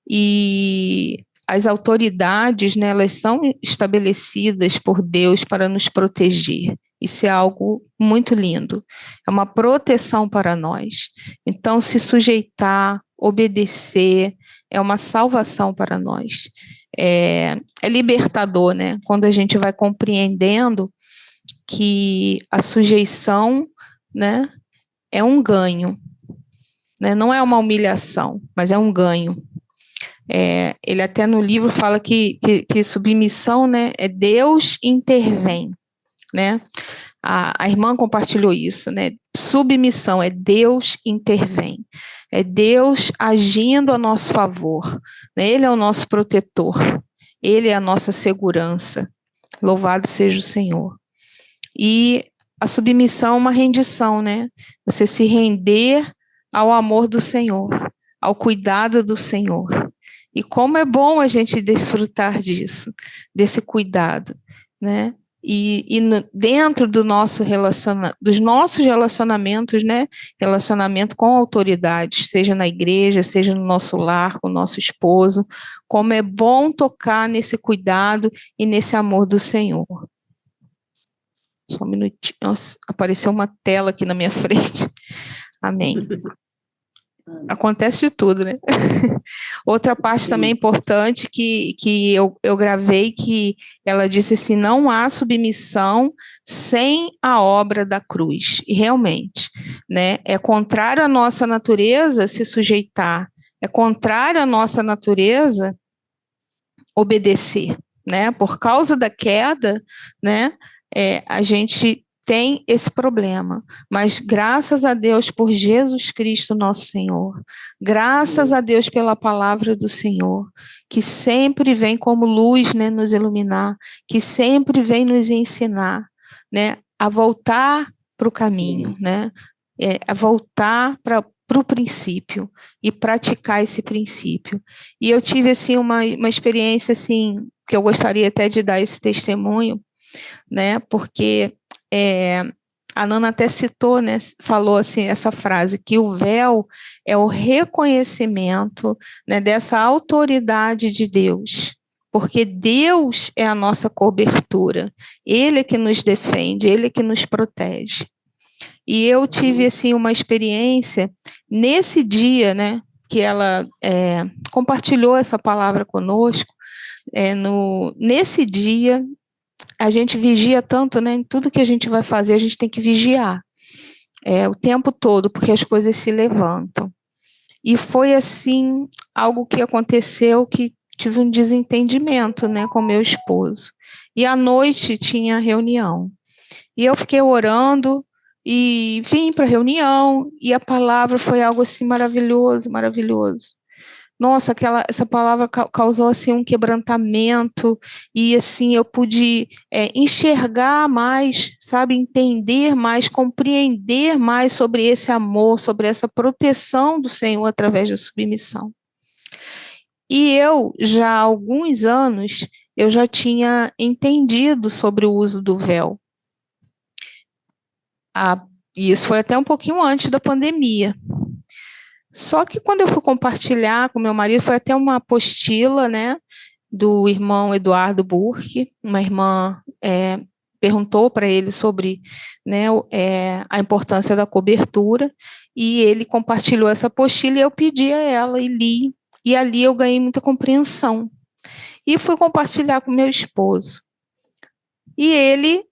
E as autoridades, né, elas são estabelecidas por Deus para nos proteger. Isso é algo muito lindo. É uma proteção para nós. Então, se sujeitar, obedecer, é uma salvação para nós. É libertador, né? Quando a gente vai compreendendo que a sujeição, né, é um ganho, né? Não é uma humilhação, mas é um ganho. Ele até no livro fala que submissão, né, é Deus intervém, né? A irmã compartilhou isso, né? Submissão é Deus intervém, é Deus agindo a nosso favor, né? Ele é o nosso protetor, Ele é a nossa segurança. Louvado seja o Senhor. E a submissão é uma rendição, né? Você se render ao amor do Senhor, ao cuidado do Senhor. E como é bom a gente desfrutar disso, desse cuidado, né? dentro do dos nossos relacionamentos, né? Relacionamento com autoridades, seja na igreja, seja no nosso lar, com o nosso esposo, como é bom tocar nesse cuidado e nesse amor do Senhor. Só um minutinho. Nossa, apareceu uma tela aqui na minha frente. Amém. Acontece de tudo, né? Outra parte também importante que eu gravei, que ela disse assim, não há submissão sem a obra da cruz. E realmente, né? É contrário à nossa natureza se sujeitar, é contrário à nossa natureza obedecer, né? Por causa da queda, né? A gente tem esse problema, mas graças a Deus por Jesus Cristo nosso Senhor, graças a Deus pela palavra do Senhor, que sempre vem como luz, né, nos iluminar, que sempre vem nos ensinar, né, a voltar para o caminho, né, a voltar para o princípio e praticar esse princípio. E eu tive assim uma experiência assim que eu gostaria até de dar esse testemunho, né, porque a Nana até citou, né, falou assim, essa frase, que o véu é o reconhecimento, né, dessa autoridade de Deus, porque Deus é a nossa cobertura, Ele é que nos defende, Ele é que nos protege. E eu tive, assim, uma experiência nesse dia, né, que ela compartilhou essa palavra conosco, nesse dia, a gente vigia tanto, né? Em tudo que a gente vai fazer, a gente tem que vigiar o tempo todo, porque as coisas se levantam. E foi, assim, algo que aconteceu que tive um desentendimento, né, com meu esposo. E à noite tinha reunião. E eu fiquei orando e vim para a reunião, e a palavra foi algo, assim, maravilhoso, maravilhoso. Nossa, essa palavra causou assim um quebrantamento e assim eu pude enxergar mais, sabe, entender mais, compreender mais sobre esse amor, sobre essa proteção do Senhor através da submissão. E eu já há alguns anos eu já tinha entendido sobre o uso do véu. E isso foi até um pouquinho antes da pandemia. Só que quando eu fui compartilhar com meu marido, foi até uma apostila, né, do irmão Eduardo Burke, uma irmã perguntou para ele sobre, né, a importância da cobertura, e ele compartilhou essa apostila e eu pedi a ela e li, e ali eu ganhei muita compreensão. E fui compartilhar com meu esposo. E ele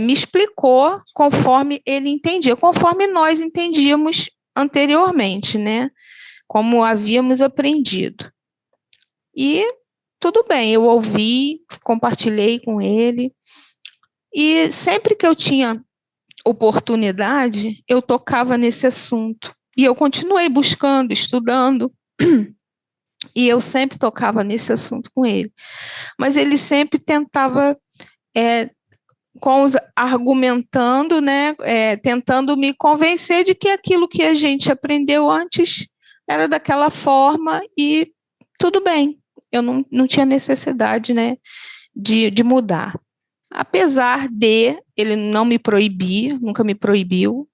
me explicou conforme ele entendia, conforme nós entendíamos anteriormente, né? Como havíamos aprendido. E tudo bem, eu ouvi, compartilhei com ele, e sempre que eu tinha oportunidade, eu tocava nesse assunto. E eu continuei buscando, estudando, e eu sempre tocava nesse assunto com ele. Mas ele sempre tentava argumentando, né, tentando me convencer de que aquilo que a gente aprendeu antes era daquela forma e tudo bem, eu não tinha necessidade, né, de mudar. Apesar de ele não me proibir, nunca me proibiu,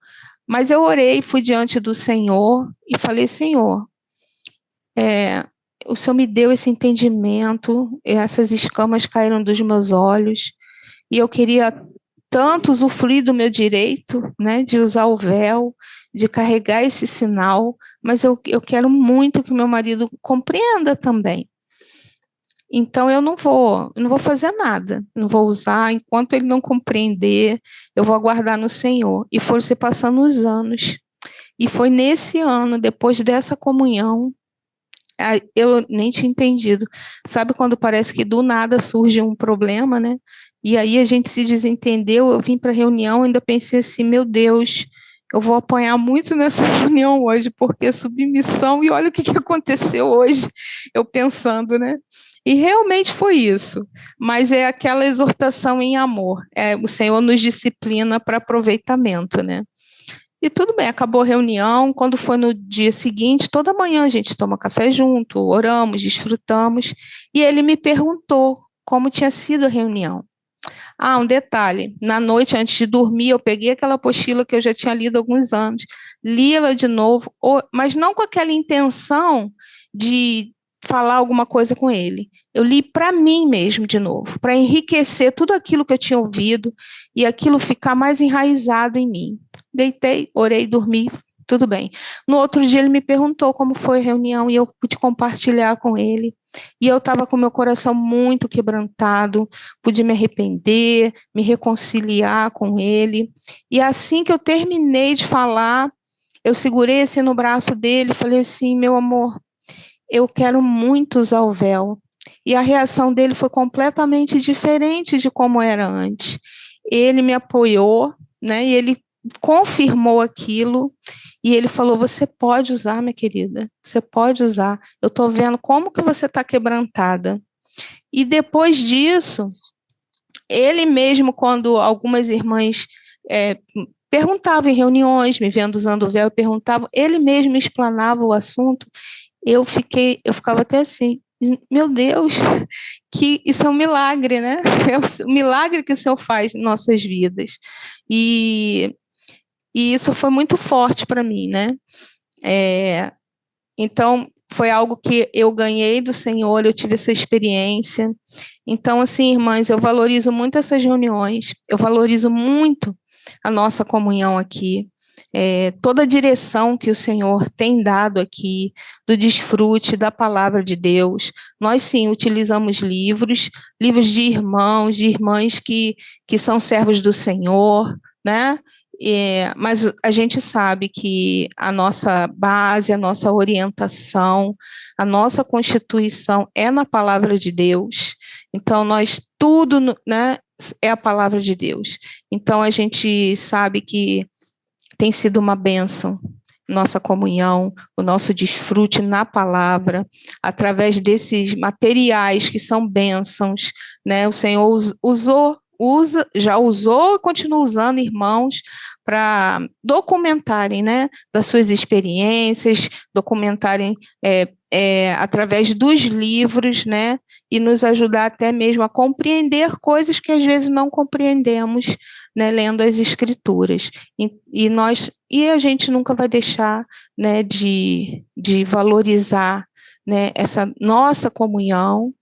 mas eu orei, fui diante do Senhor e falei, Senhor, o Senhor me deu esse entendimento, essas escamas caíram dos meus olhos, e eu queria tanto usufruir do meu direito, né, de usar o véu, de carregar esse sinal, mas eu quero muito que meu marido compreenda também. Então, eu não vou fazer nada, não vou usar, enquanto ele não compreender, eu vou aguardar no Senhor. E foram se passando os anos, e foi nesse ano, depois dessa comunhão, eu nem tinha entendido. Sabe quando parece que do nada surge um problema, né? E aí a gente se desentendeu, eu vim para a reunião, ainda pensei assim, meu Deus, eu vou apanhar muito nessa reunião hoje, porque submissão, e olha o que aconteceu hoje, eu pensando, né? E realmente foi isso, mas é aquela exortação em amor, o Senhor nos disciplina para aproveitamento, né? E tudo bem, acabou a reunião, quando foi no dia seguinte, toda manhã a gente toma café junto, oramos, desfrutamos, e ele me perguntou como tinha sido a reunião. Ah, um detalhe, na noite antes de dormir, eu peguei aquela apostila que eu já tinha lido há alguns anos, li ela de novo, mas não com aquela intenção de falar alguma coisa com ele. Eu li para mim mesmo de novo, para enriquecer tudo aquilo que eu tinha ouvido e aquilo ficar mais enraizado em mim. Deitei, orei, dormi, tudo bem. No outro dia ele me perguntou como foi a reunião e eu pude compartilhar com ele. E eu estava com meu coração muito quebrantado, pude me arrepender, me reconciliar com ele. E assim que eu terminei de falar, eu segurei assim no braço dele e falei assim, meu amor, eu quero muito usar o véu. E a reação dele foi completamente diferente de como era antes. Ele me apoiou, né? E ele confirmou aquilo e ele falou: você pode usar, minha querida, você pode usar. Eu estou vendo como que você está quebrantada. E depois disso, ele mesmo, quando algumas irmãs perguntavam em reuniões, me vendo usando o véu, perguntavam, ele mesmo explanava o assunto. Eu ficava até assim, meu Deus, que isso é um milagre, né? É um milagre que o Senhor faz em nossas vidas. E isso foi muito forte para mim, né? Então, foi algo que eu ganhei do Senhor, eu tive essa experiência. Então, assim, irmãs, eu valorizo muito essas reuniões, eu valorizo muito a nossa comunhão aqui, toda a direção que o Senhor tem dado aqui, do desfrute da palavra de Deus. Nós, sim, utilizamos livros de irmãos, de irmãs que são servos do Senhor, né? Mas a gente sabe que a nossa base, a nossa orientação, a nossa constituição é na palavra de Deus. Então, nós tudo, né, é a palavra de Deus. Então, a gente sabe que tem sido uma bênção nossa comunhão, o nosso desfrute na palavra, através desses materiais que são bênçãos, né? O Senhor já usou e continua usando irmãos para documentarem, né, das suas experiências, documentarem através dos livros, né, e nos ajudar até mesmo a compreender coisas que às vezes não compreendemos, né, lendo as escrituras. E a gente nunca vai deixar, né, de valorizar, né, essa nossa comunhão.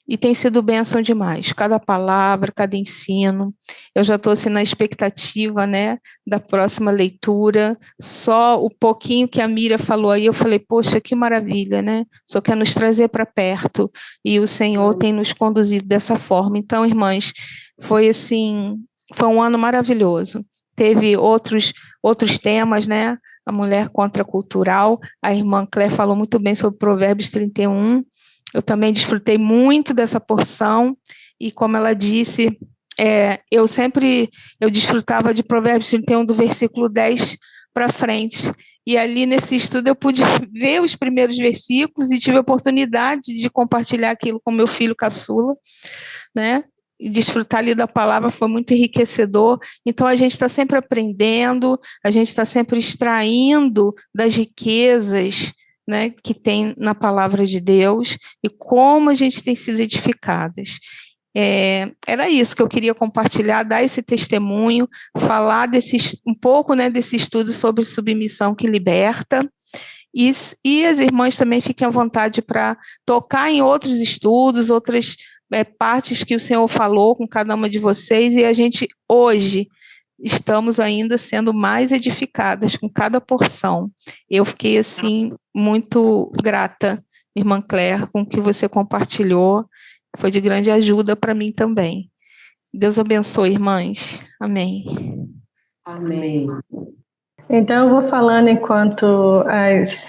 E tem sido bênção demais, cada palavra, cada ensino. Eu já estou assim, na expectativa, né, da próxima leitura. Só o pouquinho que a Mira falou aí, eu falei, poxa, que maravilha, né? Só quer nos trazer para perto. E o Senhor tem nos conduzido dessa forma. Então, irmãs, foi assim, foi um ano maravilhoso. Teve outros temas, né? A mulher contracultural. A irmã Claire falou muito bem sobre Provérbios 31. Eu também desfrutei muito dessa porção, e como ela disse, eu desfrutava de Provérbios 31, do versículo 10 para frente, e ali nesse estudo eu pude ver os primeiros versículos e tive a oportunidade de compartilhar aquilo com meu filho caçula, né? E desfrutar ali da palavra foi muito enriquecedor. Então a gente está sempre aprendendo, a gente está sempre extraindo das riquezas, né, que tem na palavra de Deus, e como a gente tem sido edificadas. Era isso que eu queria compartilhar, dar esse testemunho, falar um pouco, né, desse estudo sobre submissão que liberta, e as irmãs também fiquem à vontade para tocar em outros estudos, outras partes que o Senhor falou com cada uma de vocês, e a gente hoje estamos ainda sendo mais edificadas com cada porção. Eu fiquei, assim, muito grata, irmã Claire, com o que você compartilhou. Foi de grande ajuda para mim também. Deus abençoe, irmãs. Amém. Amém. Então, eu vou falando enquanto as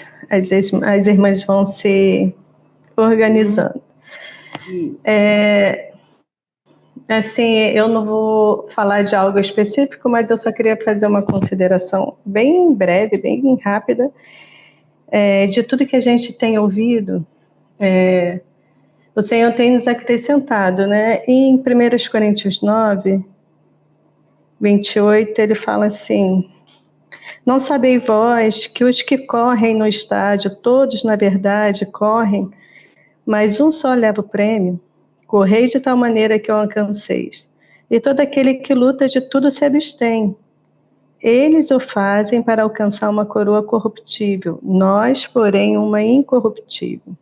irmãs vão se organizando. Isso. Assim, eu não vou falar de algo específico, mas eu só queria fazer uma consideração bem breve, bem rápida, de tudo que a gente tem ouvido. O Senhor tem nos acrescentado, né? Em 1 Coríntios 9, 28, ele fala assim: não sabeis vós que os que correm no estádio, todos na verdade correm, mas um só leva o prêmio? Correi de tal maneira que o alcanceis. e todo aquele que luta de tudo se abstém. Eles o fazem para alcançar uma coroa corruptível, nós, porém, uma incorruptível.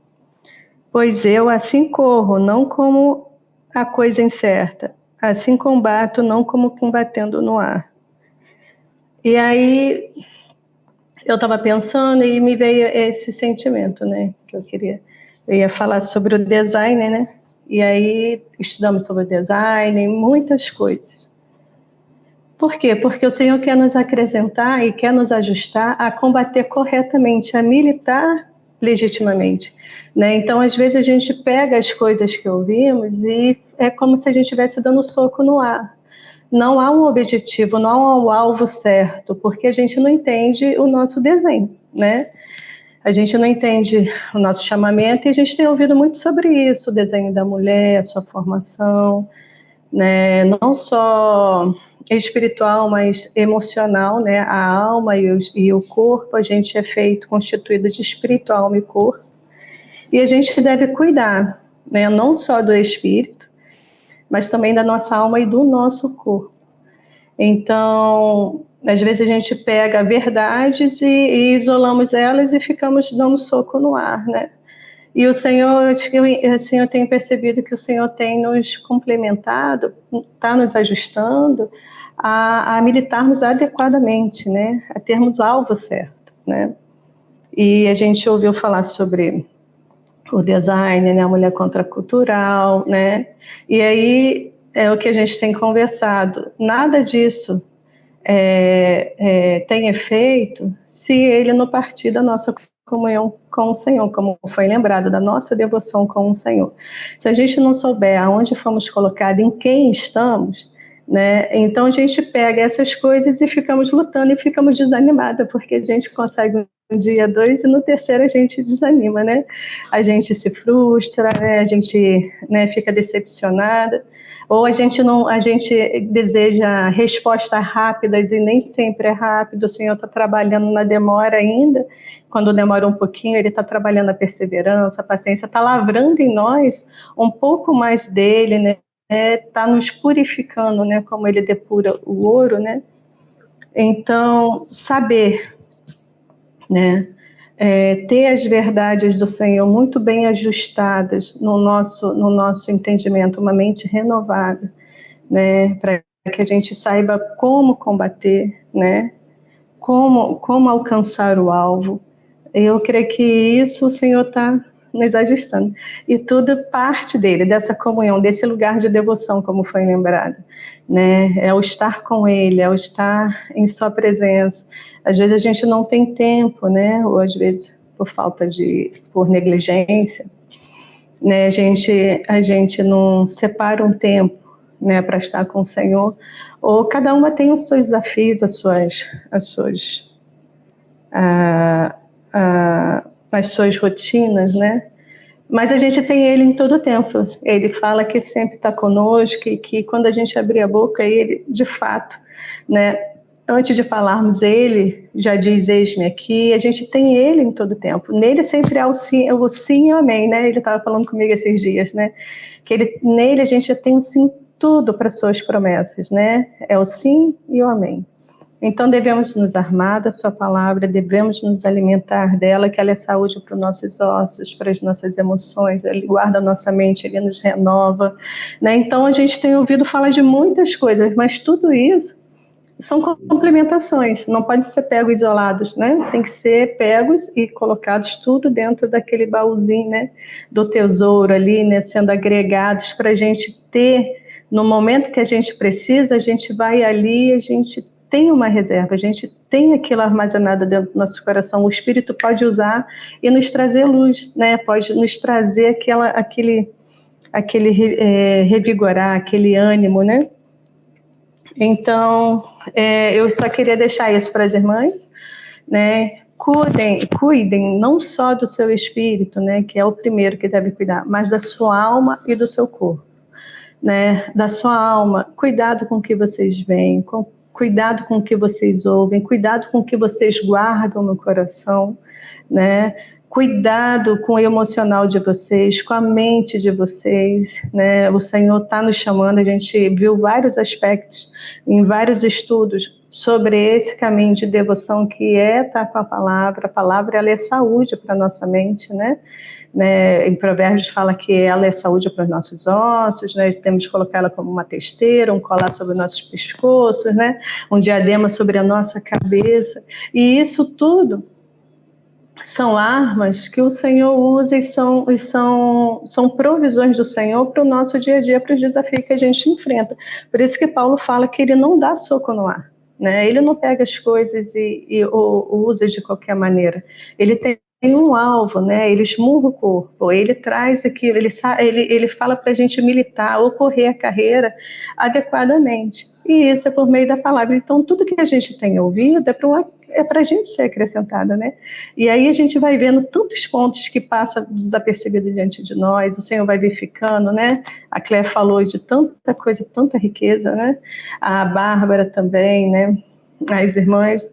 Pois eu assim corro, não como a coisa incerta, assim combato, não como combatendo no ar. E aí eu estava pensando e me veio esse sentimento, né, que eu ia falar sobre o design, né, e aí estudamos sobre o design, muitas coisas. Por quê? Porque o Senhor quer nos acrescentar e quer nos ajustar a combater corretamente, a militar legitimamente, né? Então, às vezes a gente pega as coisas que ouvimos e é como se a gente estivesse dando soco no ar. Não há um objetivo, não há um alvo certo, porque a gente não entende o nosso desenho, né? A gente não entende o nosso chamamento e a gente tem ouvido muito sobre isso, o desenho da mulher, a sua formação, né? Não só espiritual, mas emocional, né? A alma e o corpo, a gente é constituído de espírito, alma e corpo. E a gente deve cuidar, né? Não só do espírito, mas também da nossa alma e do nosso corpo. Então, às vezes a gente pega verdades e isolamos elas e ficamos dando soco no ar, né? E o Senhor, assim, eu tenho percebido que o Senhor tem nos complementado, está nos ajustando a militarmos adequadamente, né? A termos o alvo certo, né? E a gente ouviu falar sobre o design, né? A mulher contracultural, né? E aí é o que a gente tem conversado. Nada disso tem efeito se ele não partir da nossa comunhão com o Senhor, como foi lembrado, da nossa devoção com o Senhor. Se a gente não souber aonde fomos colocados, em quem estamos, né, então a gente pega essas coisas e ficamos lutando e ficamos desanimados, porque a gente consegue um dia, dois, e no terceiro a gente desanima, né? A gente se frustra, né? A gente, né, fica decepcionada. Ou a gente deseja respostas rápidas e nem sempre é rápido. O Senhor está trabalhando na demora ainda. Quando demora um pouquinho, Ele está trabalhando a perseverança, a paciência, está lavrando em nós um pouco mais dele, né? Está nos purificando, né? Como Ele depura o ouro, né? Então, saber, né? Ter as verdades do Senhor muito bem ajustadas no nosso entendimento, uma mente renovada, né, para que a gente saiba como combater, né, como alcançar o alvo. Eu creio que isso o Senhor está nos ajustando. E tudo parte dele, dessa comunhão, desse lugar de devoção, como foi lembrado, né? É o estar com ele, é o estar em sua presença. Às vezes a gente não tem tempo, né? Ou às vezes por negligência, né? A gente não separa um tempo, né, para estar com o Senhor. Ou cada uma tem os seus desafios, as suas rotinas, né? Mas a gente tem Ele em todo o tempo. Ele fala que sempre está conosco e que quando a gente abrir a boca, Ele, de fato, né? Antes de falarmos Ele, já diz, eis-me aqui. A gente tem Ele em todo o tempo. Nele sempre há o sim e o amém, né? Ele estava falando comigo esses dias, né? Nele a gente já tem o sim tudo para suas promessas, né? É o sim e o amém. Então, devemos nos armar da sua palavra, devemos nos alimentar dela, que ela é saúde para os nossos ossos, para as nossas emoções, ele guarda a nossa mente, ele nos renova, né? Então, a gente tem ouvido falar de muitas coisas, mas tudo isso são complementações, não podem ser pegos isolados, né? Tem que ser pegos e colocados tudo dentro daquele baúzinho, né? Do tesouro ali, né? Sendo agregados para a gente ter, no momento que a gente precisa, a gente vai ali, a gente tem uma reserva, a gente tem aquilo armazenado dentro do nosso coração, o Espírito pode usar e nos trazer luz, né? Pode nos trazer aquele revigorar, aquele ânimo, né? Então, eu só queria deixar isso para as irmãs, né? Cuidem não só do seu espírito, né? Que é o primeiro que deve cuidar, mas da sua alma e do seu corpo, né? Da sua alma, cuidado com o que vocês veem, cuidado com o que vocês ouvem, cuidado com o que vocês guardam no coração, né? Cuidado com o emocional de vocês, com a mente de vocês, né? O Senhor está nos chamando, a gente viu vários aspectos em vários estudos sobre esse caminho de devoção que é estar com a palavra ela é saúde para a nossa mente, né? Em Provérbios fala que ela é saúde para os nossos ossos, né? Temos que colocá-la como uma testeira, um colar sobre os nossos pescoços, né? Um diadema sobre a nossa cabeça, e isso tudo são armas que o Senhor usa e são provisões do Senhor para o nosso dia a dia, para os desafios que a gente enfrenta. Por isso que Paulo fala que ele não dá soco no ar, né? Ele não pega as coisas ou usa de qualquer maneira. Ele tem um alvo, né? Ele esmurra o corpo, ele traz aquilo, ele fala para a gente militar ou correr a carreira adequadamente. E isso é por meio da palavra. Então, tudo que a gente tem ouvido é para a gente ser acrescentada, né? E aí a gente vai vendo tantos pontos que passam desapercebido diante de nós, o Senhor vai verificando, né? A Cléia falou de tanta coisa, tanta riqueza, né? A Bárbara também, né? As irmãs.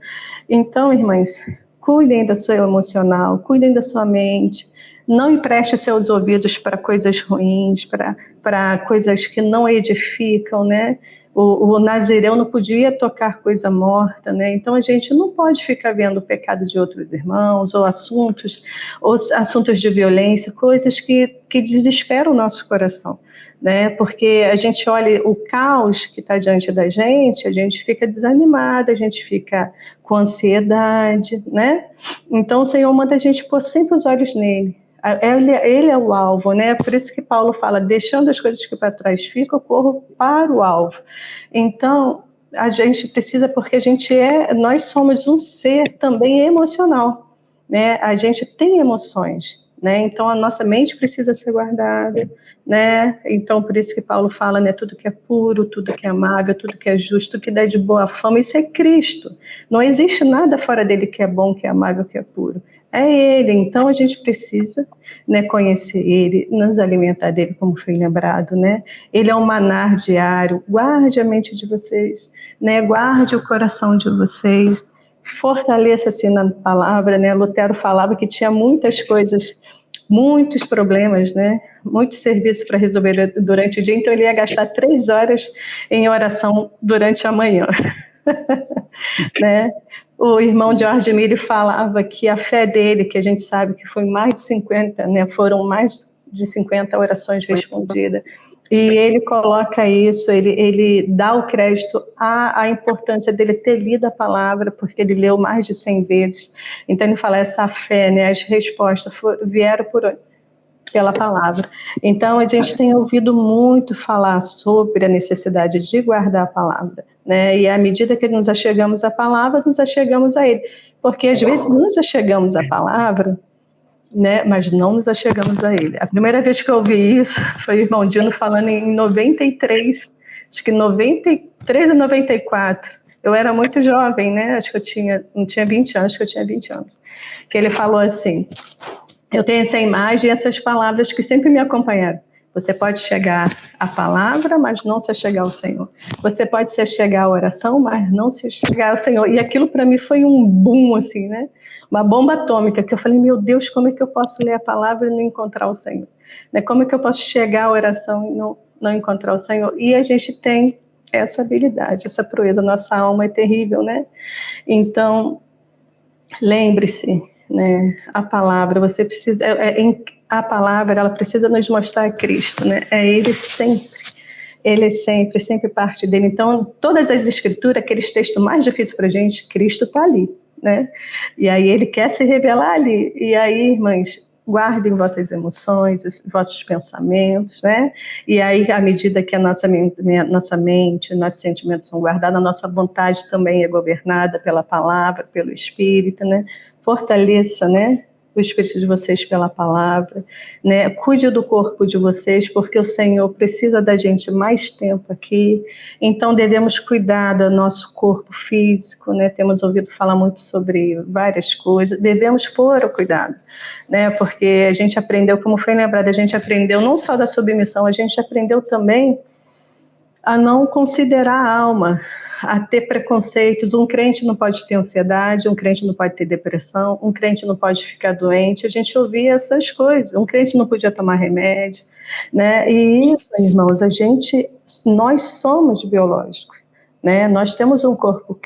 Então, irmãs, cuidem da sua emocional, cuidem da sua mente, não empreste seus ouvidos para coisas ruins, para coisas que não edificam, né? O Nazireu não podia tocar coisa morta, né? Então a gente não pode ficar vendo o pecado de outros irmãos, ou assuntos de violência, coisas que desesperam o nosso coração, né? Porque a gente olha o caos que está diante da gente, a gente fica desanimada, a gente fica com ansiedade, né? Então o Senhor manda a gente pôr sempre os olhos nele. Ele é o alvo, né? Por isso que Paulo fala, deixando as coisas que para trás ficam, eu corro para o alvo. Então, a gente precisa, porque nós somos um ser também emocional, né? A gente tem emoções, né? Então, a nossa mente precisa ser guardada, né? Então, por isso que Paulo fala, né? Tudo que é puro, tudo que é amável, tudo que é justo, tudo que dá de boa fama, isso é Cristo. Não existe nada fora dele que é bom, que é amável, que é puro. É ele, então a gente precisa, né, conhecer ele, nos alimentar dele, como foi lembrado, né? Ele é um manar diário, guarde a mente de vocês, né? Guarde o coração de vocês, fortaleça-se na palavra, né? Lutero falava que tinha muitas coisas, muitos problemas, né? Muitos serviços para resolver durante o dia, então ele ia gastar 3 horas em oração durante a manhã, né? O irmão George Mille falava que a fé dele, que a gente sabe que foi mais de 50, né, foram mais de 50 orações respondidas, e ele coloca isso, ele dá o crédito à importância dele ter lido a palavra, porque ele leu mais de 100 vezes, então ele fala, essa fé, né, as respostas vieram pela palavra. Então, a gente tem ouvido muito falar sobre a necessidade de guardar a palavra, né? E à medida que nos achegamos à palavra, nos achegamos a ele. Porque às vezes nos achegamos à palavra, né? Mas não nos achegamos a ele. A primeira vez que eu ouvi isso foi o irmão Dino falando em 93, acho que 93 ou 94. Eu era muito jovem, né? Acho que não tinha 20 anos, acho que eu tinha 20 anos. Que ele falou assim, eu tenho essa imagem e essas palavras que sempre me acompanharam. Você pode chegar à palavra, mas não se chegar ao Senhor. Você pode se chegar à oração, mas não se chegar ao Senhor. E aquilo para mim foi um boom, assim, né? Uma bomba atômica, que eu falei, meu Deus, como é que eu posso ler a palavra e não encontrar o Senhor? Como é que eu posso chegar à oração e não encontrar o Senhor? E a gente tem essa habilidade, essa proeza. Nossa alma é terrível, né? Então, lembre-se, né? A palavra, você precisa, a palavra, ela precisa nos mostrar Cristo, né? É Ele sempre parte dele. Então, todas as escrituras, aqueles textos mais difíceis para a gente, Cristo está ali, né? E aí ele quer se revelar ali. E aí, irmãs, guardem vossas emoções, vossos pensamentos, né? E aí, à medida que a nossa mente, nossos sentimentos são guardados, a nossa vontade também é governada pela palavra, pelo Espírito, né? Fortaleça, né, o Espírito de vocês pela palavra, né? Cuide do corpo de vocês, porque o Senhor precisa da gente mais tempo aqui, então devemos cuidar do nosso corpo físico, né? Temos ouvido falar muito sobre várias coisas, devemos pôr o cuidado, né? Porque a gente aprendeu, como foi lembrado, a gente aprendeu não só da submissão, a gente aprendeu também a não considerar a alma, a ter preconceitos. Um crente não pode ter ansiedade, um crente não pode ter depressão, um crente não pode ficar doente. A gente ouvia essas coisas. Um crente não podia tomar remédio, né? E isso, irmãos, nós somos biológicos, né? Nós temos um corpo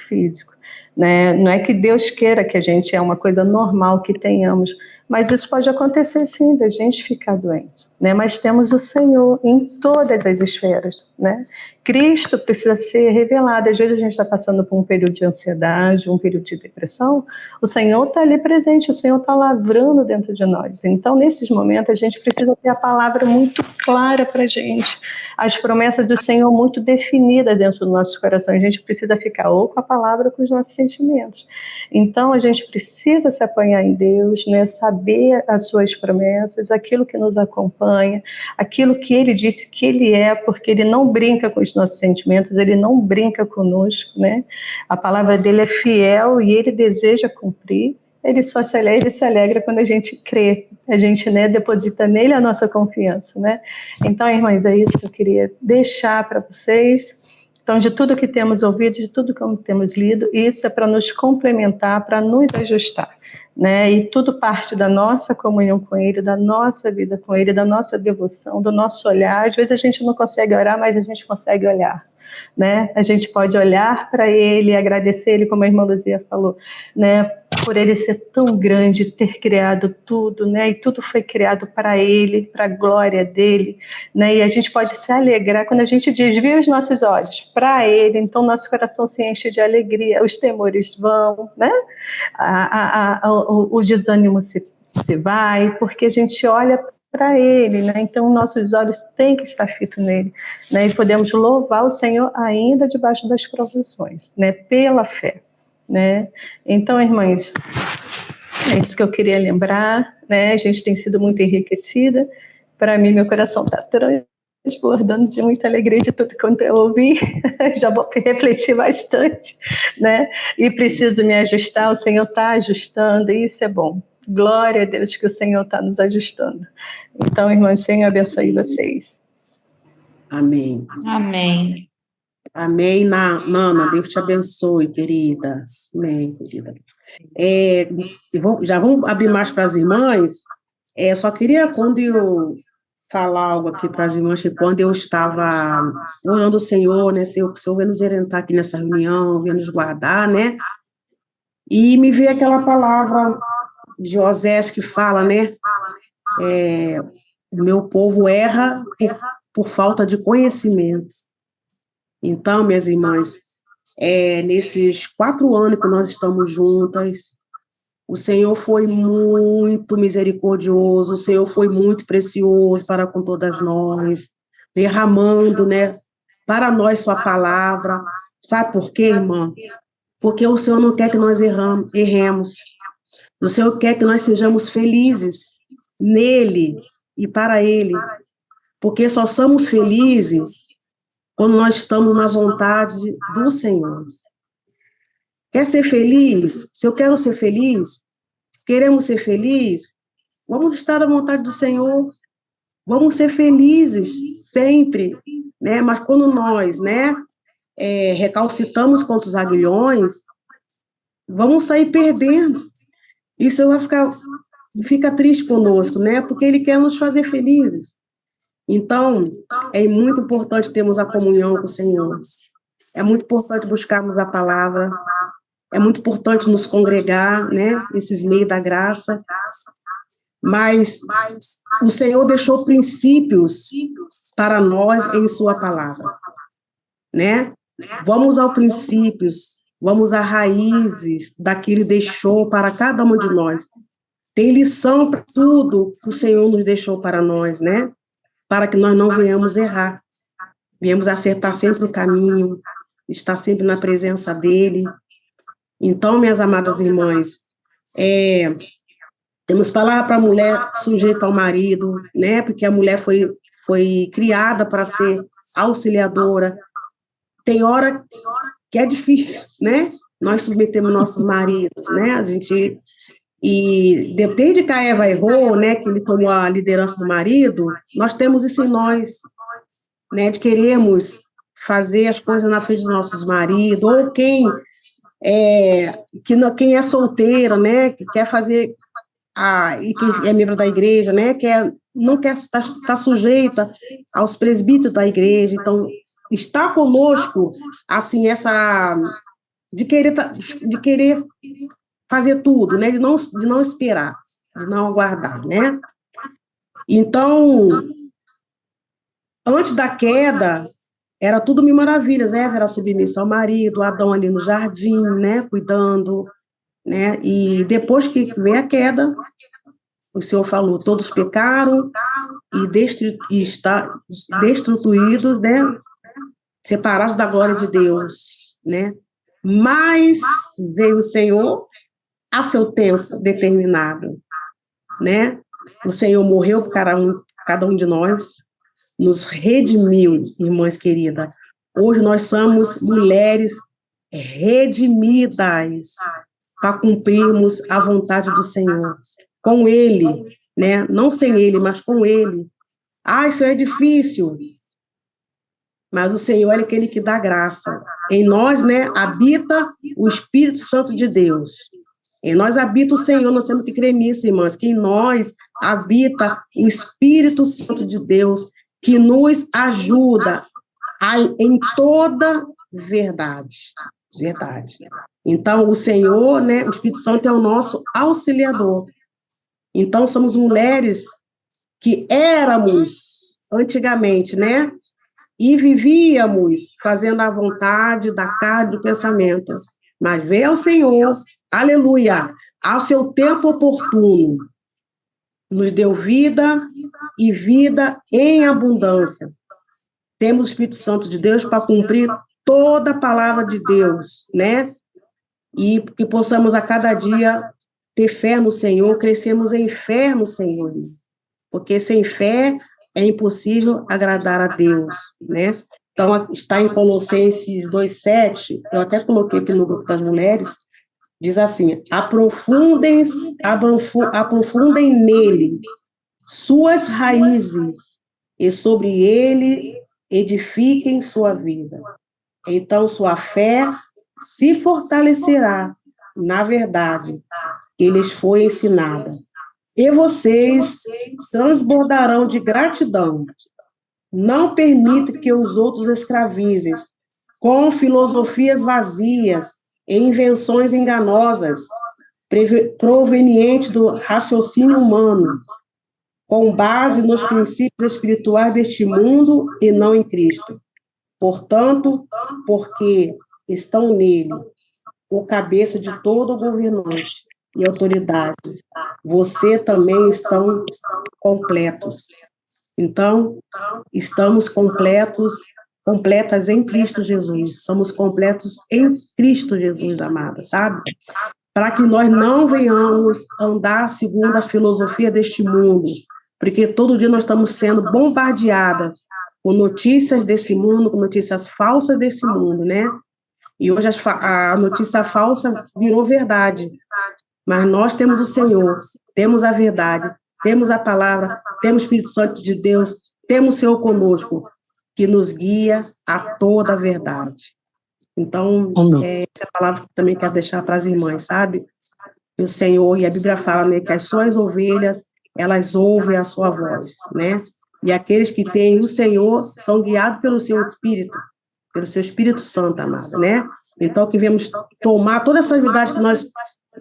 físico, né? Não é que Deus queira que a gente é uma coisa normal que tenhamos, mas isso pode acontecer sim, da gente ficar doente, né? Mas temos o Senhor em todas as esferas, né? Cristo precisa ser revelado. Às vezes a gente está passando por um período de ansiedade, um período de depressão, o Senhor está ali presente, o Senhor está lavrando dentro de nós. Então, nesses momentos, a gente precisa ter a palavra muito clara para a gente, as promessas do Senhor muito definidas dentro do nosso coração. A gente precisa ficar ou com a palavra ou com os nossos sentimentos. Então, a gente precisa se apoiar em Deus, né? Saber as suas promessas, aquilo que nos acompanha, aquilo que Ele disse que Ele é, porque Ele não brinca com os nossos sentimentos, Ele não brinca conosco, né? A palavra dele é fiel e Ele deseja cumprir. Ele se alegra quando a gente crê, a gente, né, deposita nele a nossa confiança, né? Então, irmãs, é isso que eu queria deixar para vocês. Então, de tudo que temos ouvido, de tudo que temos lido, isso é para nos complementar, para nos ajustar, né? E tudo parte da nossa comunhão com Ele, da nossa vida com Ele, da nossa devoção, do nosso olhar. Às vezes a gente não consegue orar, mas a gente consegue olhar, né? A gente pode olhar para Ele, agradecer Ele, como a irmã Luzia falou, né? Por Ele ser tão grande, ter criado tudo, né? E tudo foi criado para Ele, para a glória dEle, né? E a gente pode se alegrar quando a gente desvia os nossos olhos para Ele, então nosso coração se enche de alegria, os temores vão, né? O desânimo se vai, porque a gente olha para Ele, né? Então nossos olhos têm que estar fitos nele, né? E podemos louvar o Senhor ainda debaixo das provações, né? Pela fé, né? Então, irmãs, é isso que eu queria lembrar, né? A gente tem sido muito enriquecida. Para mim, meu coração está transbordando de muita alegria de tudo quanto eu ouvi. Já vou refletir bastante, né? E preciso me ajustar. O Senhor está ajustando, e isso é bom. Glória a Deus que o Senhor está nos ajustando. Então, irmãos, Senhor abençoe vocês. Amém. Amém. Amém, Nana, Deus te abençoe, querida. Amém, querida. Já vamos abrir mais para as irmãs. Só queria, quando eu falar algo aqui para as irmãs, que quando eu estava orando ao Senhor, né, Senhor, que o Senhor venha nos orientar aqui nessa reunião, venha nos guardar, né, e me veio aquela palavra de Osés que fala, né, o meu povo erra por falta de conhecimento. Então, minhas irmãs, nesses 4 anos que nós estamos juntas, o Senhor foi muito misericordioso, o Senhor foi muito precioso para com todas nós, derramando, né, para nós sua palavra. Sabe por quê, irmã? Porque o Senhor não quer que nós erremos. O Senhor quer que nós sejamos felizes nele e para ele. Porque só somos felizes quando nós estamos na vontade do Senhor. Quer ser feliz? Se eu quero ser feliz, queremos ser felizes, vamos estar à vontade do Senhor, vamos ser felizes sempre, né? Mas quando nós, né, recalcitamos contra os aguilhões, vamos sair perdendo. Isso fica triste conosco, né? Porque Ele quer nos fazer felizes. Então, é muito importante termos a comunhão com o Senhor. É muito importante buscarmos a palavra. É muito importante nos congregar, né? Esses meios da graça. Mas o Senhor deixou princípios para nós em sua palavra, né? Vamos aos princípios, vamos às raízes daquilo que Ele deixou para cada um de nós. Tem lição para tudo que o Senhor nos deixou para nós, né? Para que nós não venhamos errar, venhamos acertar sempre o caminho, estar sempre na presença dEle. Então, minhas amadas irmãs, temos palavra para a mulher sujeita ao marido, né? Porque a mulher foi criada para ser auxiliadora. Tem hora que é difícil, né? Nós submetemos nossos maridos, né? Desde que a Eva errou, né? Que ele tomou a liderança do marido, nós temos isso em nós, né? De querermos fazer as coisas na frente dos nossos maridos, ou quem é solteiro, né, que quer fazer, e que é membro da igreja, né, não quer estar sujeita aos presbíteros da igreja. Então, está conosco, assim, de querer fazer tudo, né, de não esperar, de não aguardar, né. Então, antes da queda, era tudo mil maravilhas, né? Era submissão ao marido, Adão ali no jardim, né? Cuidando, né? E depois que veio a queda, o Senhor falou, todos pecaram e está destituídos, né? Separados da glória de Deus, né? Mas veio o Senhor a seu tempo determinado, né? O Senhor morreu por cada um de nós, nos redimiu, irmãs queridas. Hoje nós somos mulheres redimidas para cumprirmos a vontade do Senhor. Com Ele, né? Não sem Ele, mas com Ele. Isso é difícil. Mas o Senhor é aquele que dá graça. Em nós, né, habita o Espírito Santo de Deus. Em nós habita o Senhor, nós temos que crer nisso, irmãs, que em nós habita o Espírito Santo de Deus, que nos ajuda em toda verdade. Então, o Senhor, né, o Espírito Santo é o nosso auxiliador. Então, somos mulheres que éramos antigamente, né, e vivíamos fazendo a vontade da carne e do pensamento. Mas veio ao Senhor, aleluia, ao seu tempo oportuno, nos deu vida e vida em abundância. Temos o Espírito Santo de Deus para cumprir toda a palavra de Deus, né? E que possamos a cada dia ter fé no Senhor, crescemos em fé no Senhor. Porque sem fé é impossível agradar a Deus, né? Então, está em Colossenses 2:7, eu até coloquei aqui no grupo das mulheres, diz assim, aprofundem nele suas raízes e sobre ele edifiquem sua vida. Então, sua fé se fortalecerá na verdade que lhes foi ensinada. E vocês transbordarão de gratidão. Não permita que os outros escravizem com filosofias vazias e invenções enganosas, provenientes do raciocínio humano, com base nos princípios espirituais deste mundo e não em Cristo. Portanto, porque estão nele, o cabeça de todo governante e autoridade, você também estão completos. Então, estamos completas em Cristo Jesus. Somos completos em Cristo Jesus, amada, sabe? Para que nós não venhamos andar segundo as filosofias deste mundo, porque todo dia nós estamos sendo bombardeadas com notícias desse mundo, com notícias falsas desse mundo, né? E hoje a notícia falsa virou verdade. Mas nós temos o Senhor, temos a verdade, temos a palavra, temos o Espírito Santo de Deus, temos o Senhor conosco, que nos guia a toda a verdade. Então, essa é a palavra que eu também quero deixar para as irmãs, sabe? Que o Senhor, e a Bíblia fala, né, que as suas ovelhas, elas ouvem a sua voz, né? E aqueles que têm o Senhor são guiados pelo seu Espírito, pelo seu Espírito Santo, amada, né? Então, que devemos tomar toda essa verdade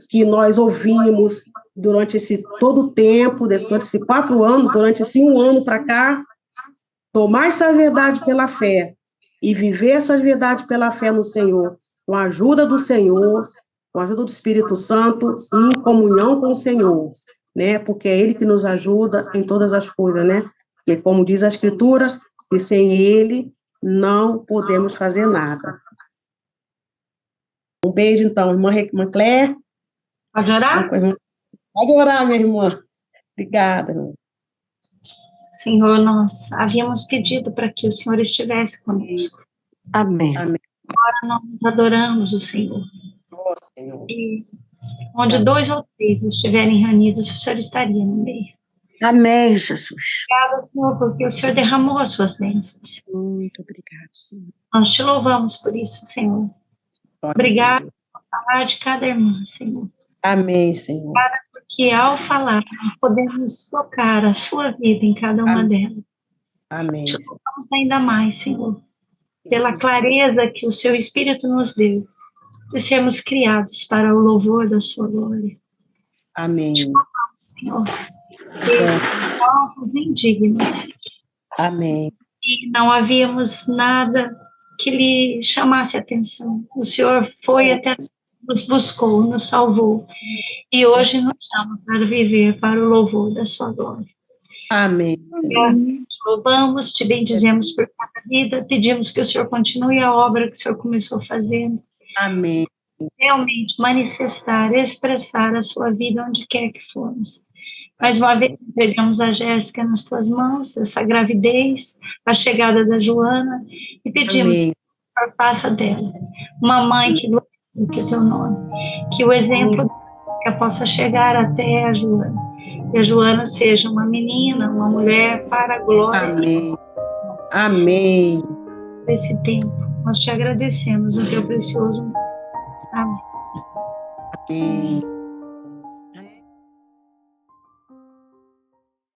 que nós ouvimos durante todo o tempo, durante esses 4 anos, durante esse 1 ano para cá, tomar essa verdade pela fé e viver essas verdades pela fé no Senhor, com a ajuda do Senhor, com a ajuda do Espírito Santo, em comunhão com o Senhor, né? Porque é Ele que nos ajuda em todas as coisas, né? E como diz a Escritura, que sem Ele não podemos fazer nada. Um beijo, então, irmã Claire. Pode orar? Pode orar, minha irmã. Obrigada, irmã. Senhor, nós havíamos pedido para que o Senhor estivesse conosco. Amém. Amém. Agora nós adoramos o Senhor. Oh, Senhor. E onde 2 ou 3 estiverem reunidos, o Senhor estaria no meio. Amém, Jesus. Obrigada, Senhor, porque o Senhor derramou as suas bênçãos. Muito obrigado, Senhor. Nós te louvamos por isso, Senhor. Obrigada por falar de cada irmã, Senhor. Amém, Senhor. Porque ao falar, nós podemos tocar a sua vida em cada uma delas. Amém. Te louvamos ainda mais, Senhor, pela clareza que o seu Espírito nos deu, de sermos criados para o louvor da sua glória. Amém. Te louvamos, Senhor, que nós os indignos. Amém. E não havíamos nada que lhe chamasse a atenção. O Senhor foi até nos buscou, nos salvou, e hoje nos chama para viver para o louvor da sua glória. Amém. Te louvamos, te bendizemos por cada vida, pedimos que o Senhor continue a obra que o Senhor começou fazendo. Amém. Realmente manifestar, expressar a sua vida onde quer que formos. Mais uma vez, entregamos a Jéssica nas tuas mãos, essa gravidez, a chegada da Joana, e pedimos que o Senhor faça dela uma mãe que glorifique o teu nome, que o exemplo que possa chegar até a Joana, que a Joana seja uma menina, uma mulher para a glória. Amém. Amém. Desse tempo, nós te agradecemos o teu precioso nome. Amém. Amém.